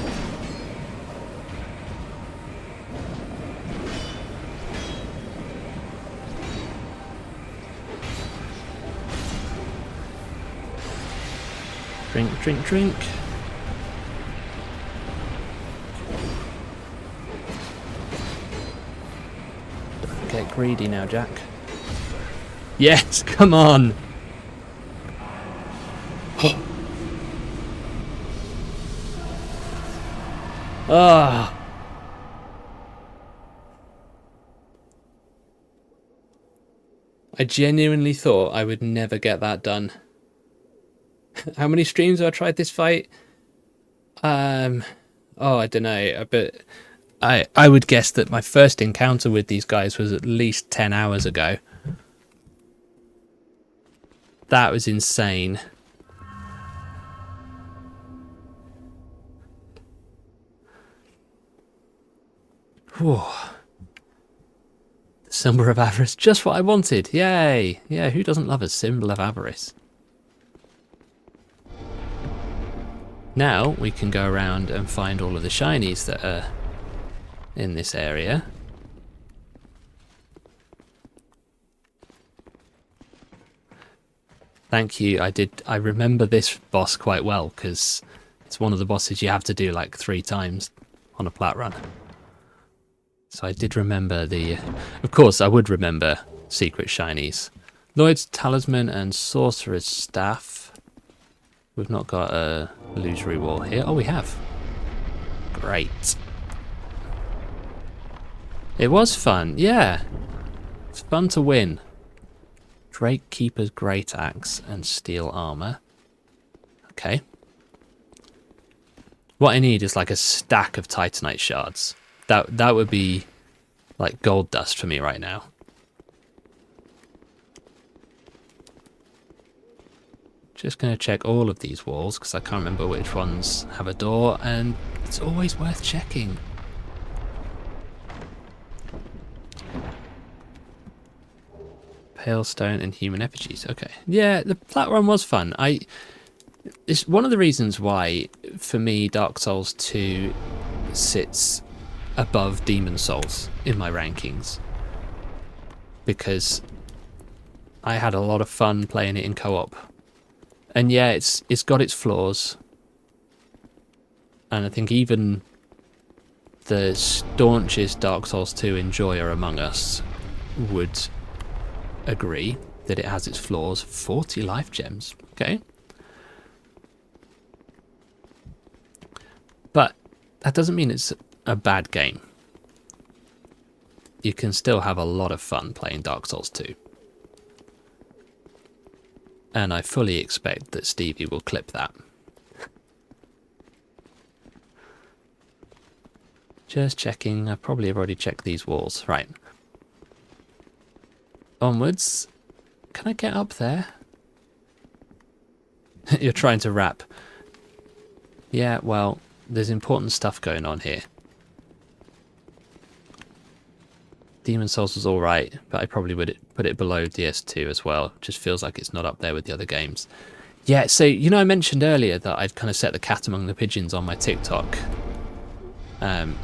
Drink, drink, drink. Don't get greedy now, Jack. Yes, come on! Ah. I genuinely thought I would never get that done. How many streams have I tried this fight? Oh, I don't know, but I would guess that my first encounter with these guys was at least 10 hours ago. That was insane. Whew. The symbol of avarice, just what I wanted. Yay! Yeah, who doesn't love a symbol of avarice? Now we can go around and find all of the shinies that are in this area. Thank you. I remember this boss quite well because it's one of the bosses you have to do like 3 times on a plat run. So I did remember the... Of course, I would remember secret shinies. Lloyd's Talisman and Sorcerer's Staff. We've not got a illusory wall here. Oh, we have. Great. It was fun, yeah. It's fun to win. Drake Keeper's Great Axe and Steel Armor. Okay. What I need is like a stack of Titanite shards. That would be like gold dust for me right now. Just going to check all of these walls because I can't remember which ones have a door, and it's always worth checking. Pale stone and human effigies. Okay. Yeah, the plat run was fun. It's one of the reasons why, for me, Dark Souls 2 sits above Demon Souls in my rankings. Because I had a lot of fun playing it in co-op. And yeah, it's got its flaws. And I think even the staunchest Dark Souls 2 enjoyer among us would agree that it has its flaws. 40 life gems. Okay. But that doesn't mean it's a bad game. You can still have a lot of fun playing Dark Souls 2. And I fully expect that Stevie will clip that. Just checking. I probably have already checked these walls. Right. Onwards. Can I get up there? You're trying to rap. Yeah, well, there's important stuff going on here. Demon Souls was alright, but I probably would put it below DS2 as well. Just feels like it's not up there with the other games. Yeah, so, you know, I mentioned earlier that I'd kind of set the cat among the pigeons on my TikTok. I'd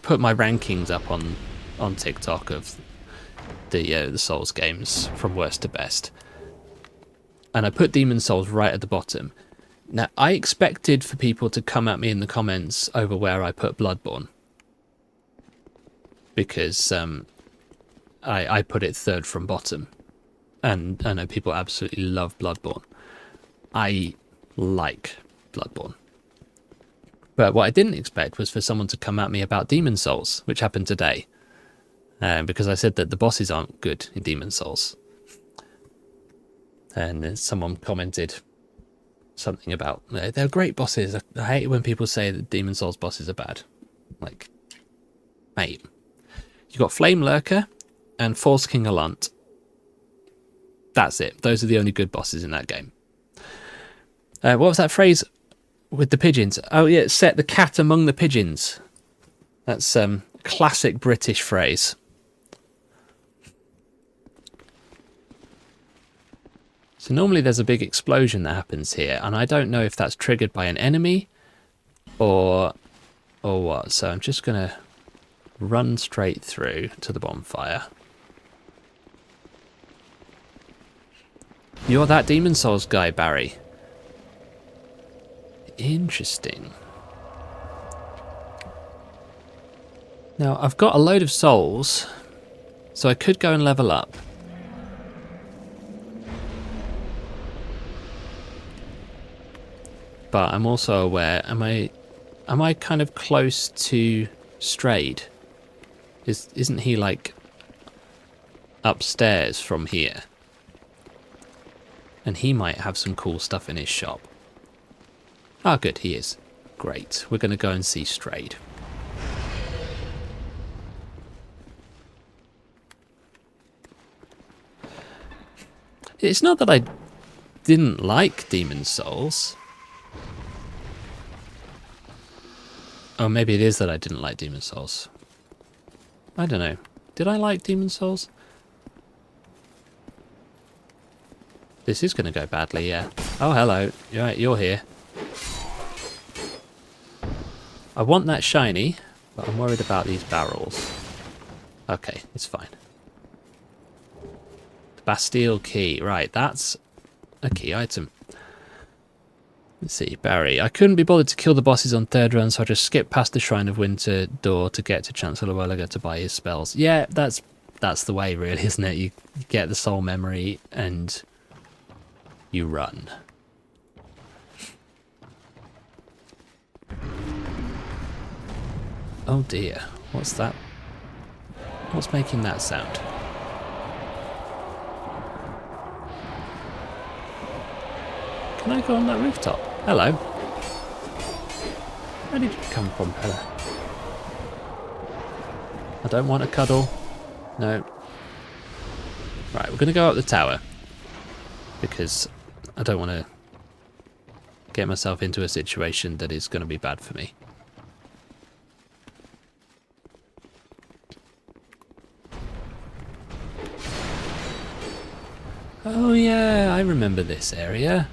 put my rankings up on TikTok of the Souls games from worst to best. And I put Demon Souls right at the bottom. Now, I expected for people to come at me in the comments over where I put Bloodborne. Because I put it third from bottom. And I know people absolutely love Bloodborne. I like Bloodborne. But what I didn't expect was for someone to come at me about Demon Souls, which happened today. Because I said that the bosses aren't good in Demon Souls. And someone commented something about, they're great bosses. I hate it when people say that Demon Souls bosses are bad. Like, mate, you got Flame Lurker and False King Alunt. That's it. Those are the only good bosses in that game. What was that phrase with the pigeons? Oh yeah, set the cat among the pigeons. That's classic British phrase. So normally there's a big explosion that happens here, and I don't know if that's triggered by an enemy or what. So I'm just going to run straight through to the bonfire. You're that Demon Souls guy, Barry. Interesting. Now, I've got a load of souls, so I could go and level up. But I'm also aware, am I kind of close to Strayed? Isn't he like upstairs from here? And he might have some cool stuff in his shop. Ah, good, he is. Great. We're going to go and see Strayed. It's not that I didn't like Demon Souls. Oh, maybe it is that I didn't like Demon Souls. I don't know. Did I like Demon Souls? This is going to go badly, yeah. Oh, hello. Right, you're here. I want that shiny, but I'm worried about these barrels. Okay, it's fine. The Bastille key. Right, that's a key item. Let's see, Barry. I couldn't be bothered to kill the bosses on third run, so I just skipped past the Shrine of Winter door to get to Chancellor Welliger to buy his spells. Yeah, that's the way, really, isn't it? You get the soul memory and you run. Oh dear, what's that? What's making that sound? Can I go on that rooftop? Hello. Where did you come from, fella? I don't want a cuddle. No. Right, we're going to go up the tower. Because I don't want to get myself into a situation that is going to be bad for me. Oh yeah, I remember this area.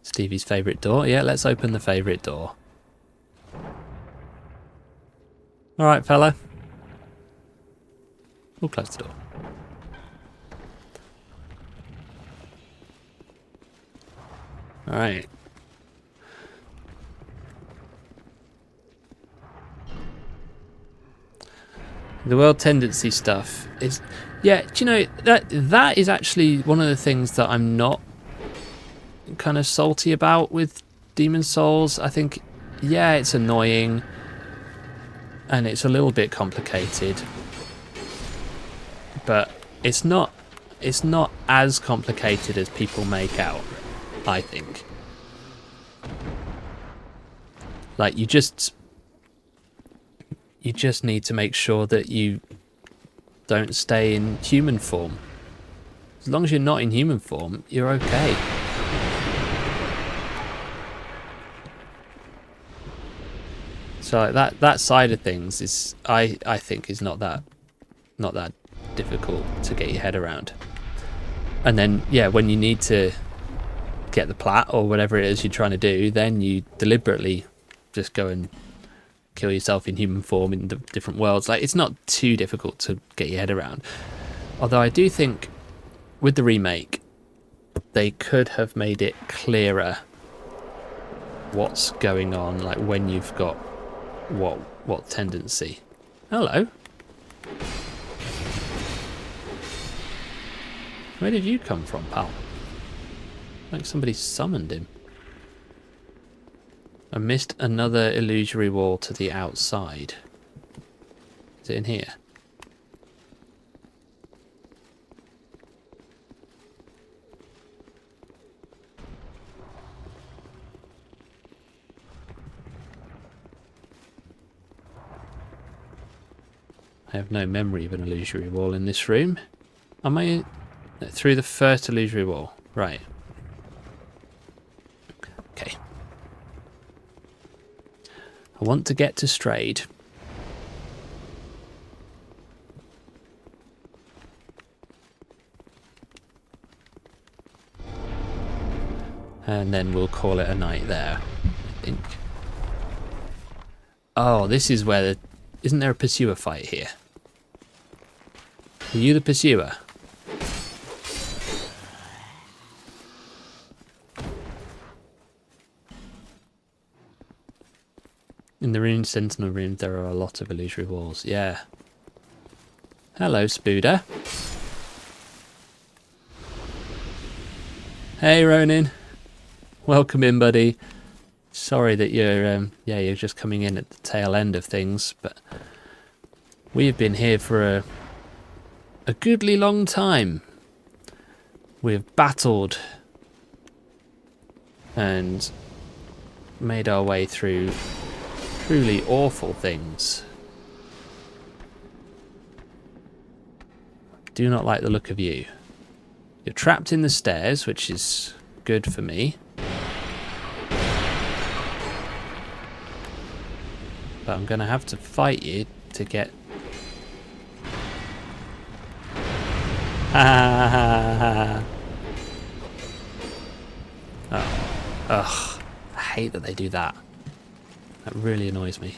Stevie's favourite door. Yeah, let's open the favourite door. Alright, fella. We'll close the door. Alright. The world tendency stuff is, yeah, do you know, that is actually one of the things that I'm not kind of salty about with Demon Souls. I think, yeah, it's annoying and it's a little bit complicated, but it's not as complicated as people make out, I think. Like, you just need to make sure that you don't stay in human form. As long as you're not in human form, you're okay. So like that side of things is, I think, is not that difficult to get your head around. And then, yeah, when you need to get the plat or whatever it is you're trying to do, then you deliberately just go and kill yourself in human form in the different worlds. Like, it's not too difficult to get your head around. Although I do think with the remake they could have made it clearer what's going on, like when you've got what tendency. Hello. Where did you come from, pal? Like somebody summoned him. I missed another illusory wall to the outside. Is it in here? I have no memory of an illusory wall in this room. Am I through the first illusory wall? Right. Okay. I want to get to Strayed. And then we'll call it a night there, I think. Oh, this is where the... Isn't there a pursuer fight here? Are you the pursuer? In the Rune Sentinel room, there are a lot of illusory walls. Yeah. Hello, Spooder. Hey, Ronin. Welcome in, buddy. Sorry that you're just coming in at the tail end of things, but we've been here for a goodly long time. We've battled and made our way through truly awful things. do not like the look of you. You're trapped in the stairs, which is good for me. But I'm going to have to fight you to get... Oh. Ugh. I hate that they do that. That really annoys me.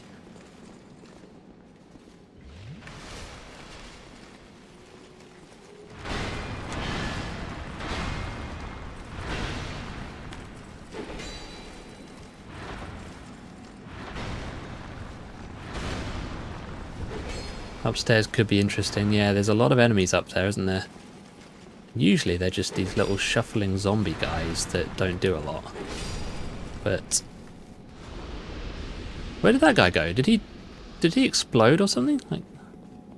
Upstairs could be interesting. Yeah, there's a lot of enemies up there, isn't there? Usually they're just these little shuffling zombie guys that don't do a lot. But where did that guy go? Did he explode or something? Like,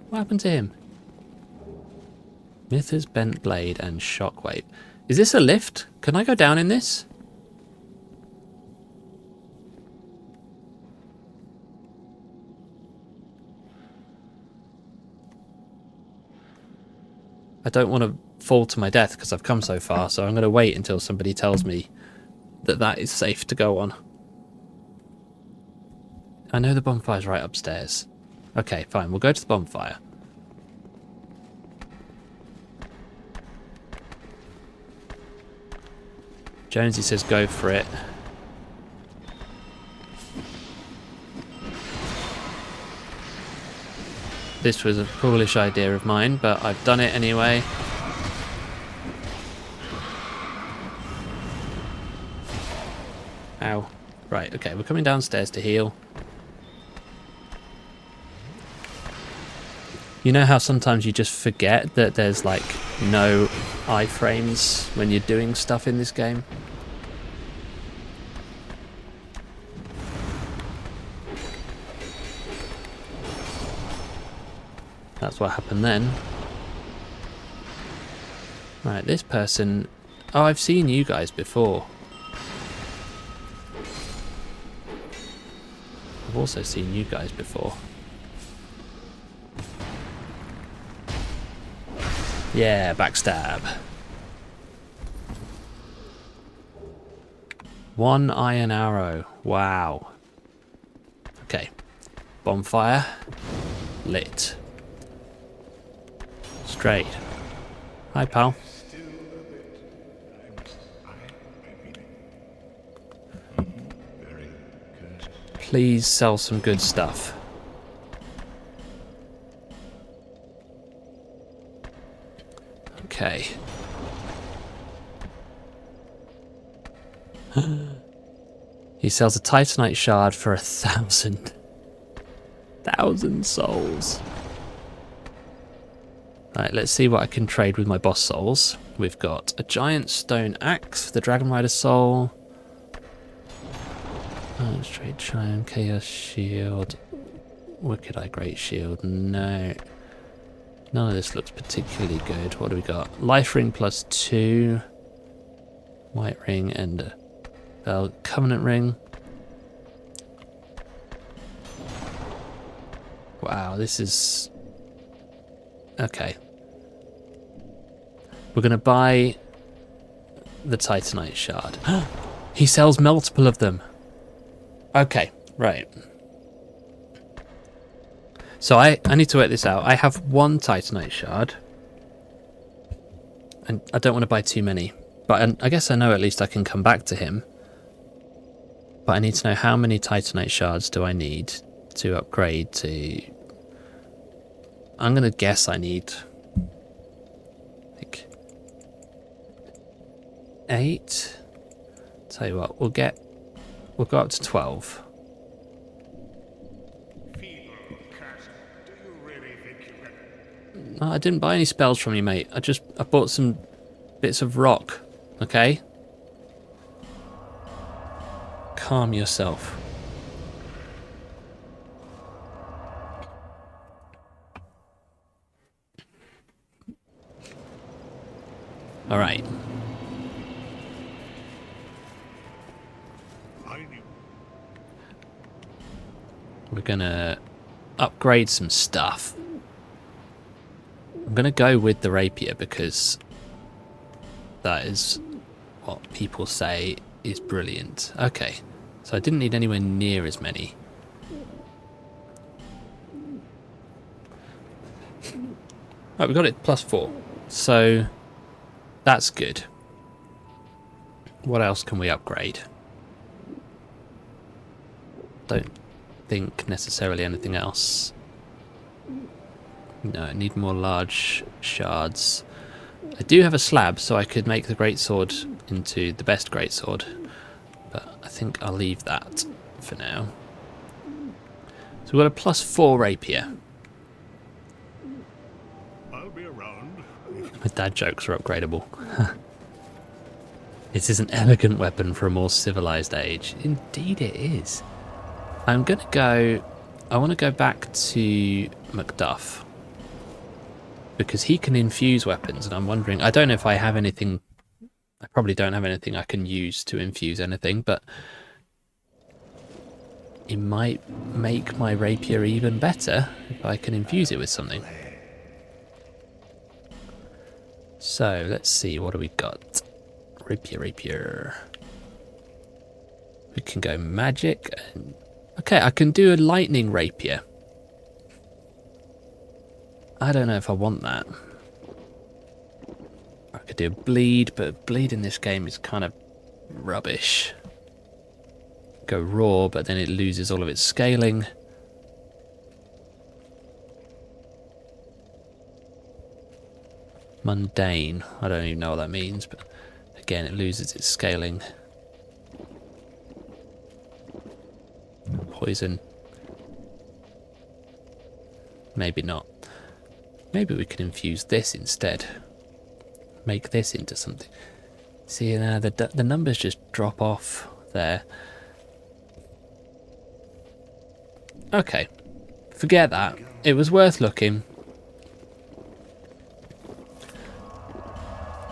what happened to him? Mithra's bent blade and shockwave. Is this a lift? Can I go down in this? I don't want to fall to my death because I've come so far, so I'm going to wait until somebody tells me that that is safe to go on. I know the bonfire's right upstairs. Okay, fine, we'll go to the bonfire. Jonesy says go for it. This was a foolish idea of mine, but I've done it anyway. Ow. Right, okay, we're coming downstairs to heal. You know how sometimes you just forget that there's like no iframes when you're doing stuff in this game? That's what happened then. Right, this person... Oh, I've seen you guys before. I've also seen you guys before. Yeah, backstab. 1 iron arrow. Wow. Okay. Bonfire. Lit. Straight. Hi, pal. Please sell some good stuff. Okay. He sells a Titanite shard for 1,000 souls. Right, let's see what I can trade with my boss souls. We've got a giant stone axe, the Dragon Rider soul. Oh, let's trade Triumph, Chaos Shield, Wicked Eye Great Shield. No. None of this looks particularly good. What do we got? Life Ring plus 2. White Ring and a Covenant Ring. Wow, this is... Okay. We're going to buy the Titanite shard. He sells multiple of them. Okay, right. So I need to work this out. I have 1 Titanite shard. And I don't want to buy too many. But I guess I know at least I can come back to him. But I need to know how many Titanite shards do I need to upgrade to... I'm going to guess I need... like... 8? Tell you what, we'll go up to 12. No, I didn't buy any spells from you, mate. I bought some bits of rock, okay? Calm yourself. All right. We're gonna upgrade some stuff. I'm going to go with the rapier because that is what people say is brilliant. Okay, so I didn't need anywhere near as many. Right, we got it +4, so that's good. What else can we upgrade? Don't think necessarily anything else. No, I need more large shards. I do have a slab, so I could make the greatsword into the best greatsword, but I think I'll leave that for now. So we've got a +4 rapier. I'll be around. My dad jokes are upgradable. It is an elegant weapon for a more civilized age. Indeed it is. I'm gonna go... I want to go back to Macduff, because he can infuse weapons, and I'm wondering... I don't know if I have anything... I probably don't have anything I can use to infuse anything, but it might make my rapier even better if I can infuse it with something. So, let's see, what do we got? Rapier. We can go magic. And... okay, I can do a lightning rapier. I don't know if I want that. I could do a bleed, but bleed in this game is kind of rubbish. Go raw, but then it loses all of its scaling. Mundane. I don't even know what that means, but again, it loses its scaling. Poison. Maybe not. Maybe we could infuse this instead. Make this into something. See, now the numbers just drop off there. Okay. Forget that. It was worth looking.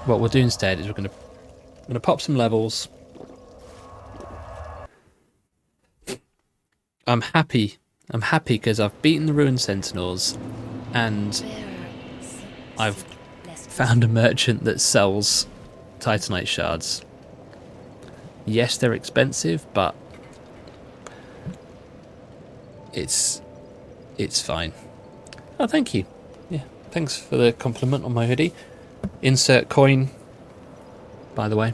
What we'll do instead is we're going to pop some levels. I'm happy because I've beaten the Ruined Sentinels, and I've found a merchant that sells Titanite shards. Yes, they're expensive, but it's fine. Oh, thank you. Yeah, thanks for the compliment on my hoodie. Insert coin, by the way.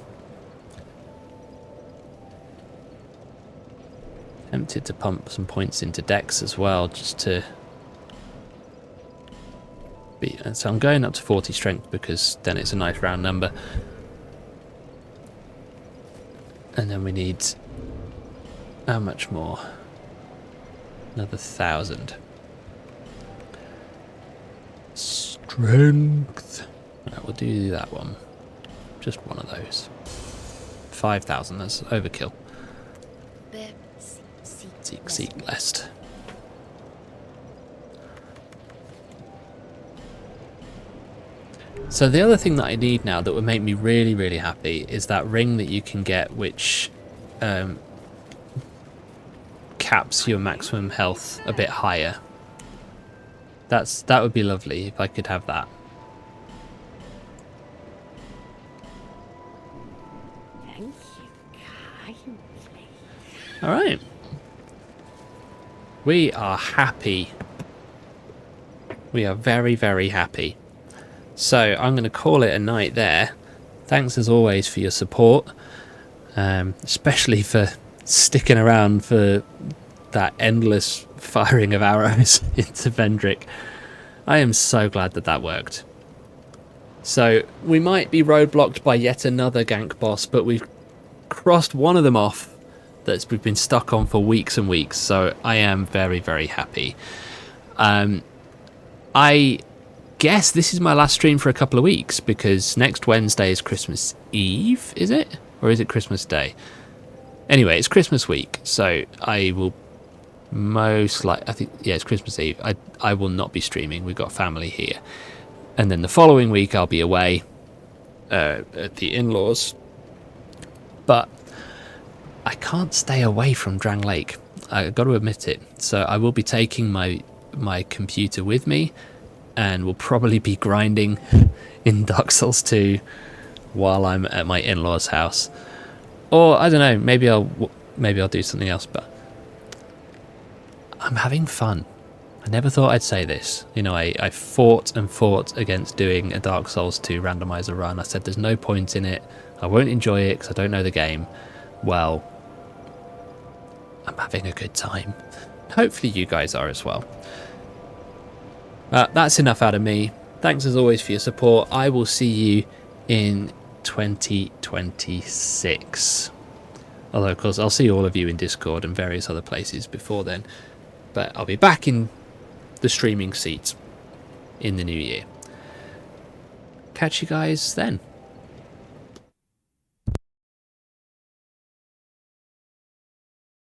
Tempted to pump some points into Dex as well, just to be... so I'm going up to 40 strength because then it's a nice round number. And then we need... how much more? Another 1,000. Strength. Right, we'll do that one. Just one of those. 5,000, that's overkill. Seek lest. So the other thing that I need now that would make me really, really happy is that ring that you can get, which caps your maximum health a bit higher. That would be lovely if I could have that. Thank you kindly. All right. We are happy. We are very, very happy. So I'm going to call it a night there. Thanks as always for your support, especially for sticking around for that endless firing of arrows into Vendrick. I am so glad that that worked. So we might be roadblocked by yet another gank boss, but we've crossed one of them off that we've been stuck on for weeks and weeks, so I am very, very happy. I guess this is my last stream for a couple of weeks, because next Wednesday is Christmas Eve, is it? Or is it Christmas Day? Anyway, it's Christmas week, so I will most likely... I think, yeah, it's Christmas Eve. I will not be streaming. We've got family here. And then the following week I'll be away at the in-laws. But I can't stay away from Drangleic. I've got to admit it. So I will be taking my computer with me, and will probably be grinding in Dark Souls 2 while I'm at my in-laws' house. Or I don't know, maybe I'll do something else, but I'm having fun. I never thought I'd say this. You know, I fought and fought against doing a Dark Souls 2 randomizer run. I said there's no point in it. I won't enjoy it because I don't know the game. Well, I'm having a good time. Hopefully you guys are as well. That's enough out of me. Thanks as always for your support. I will see you in 2026. Although, of course, I'll see all of you in Discord and various other places before then. But I'll be back in the streaming seat in the new year. Catch you guys then.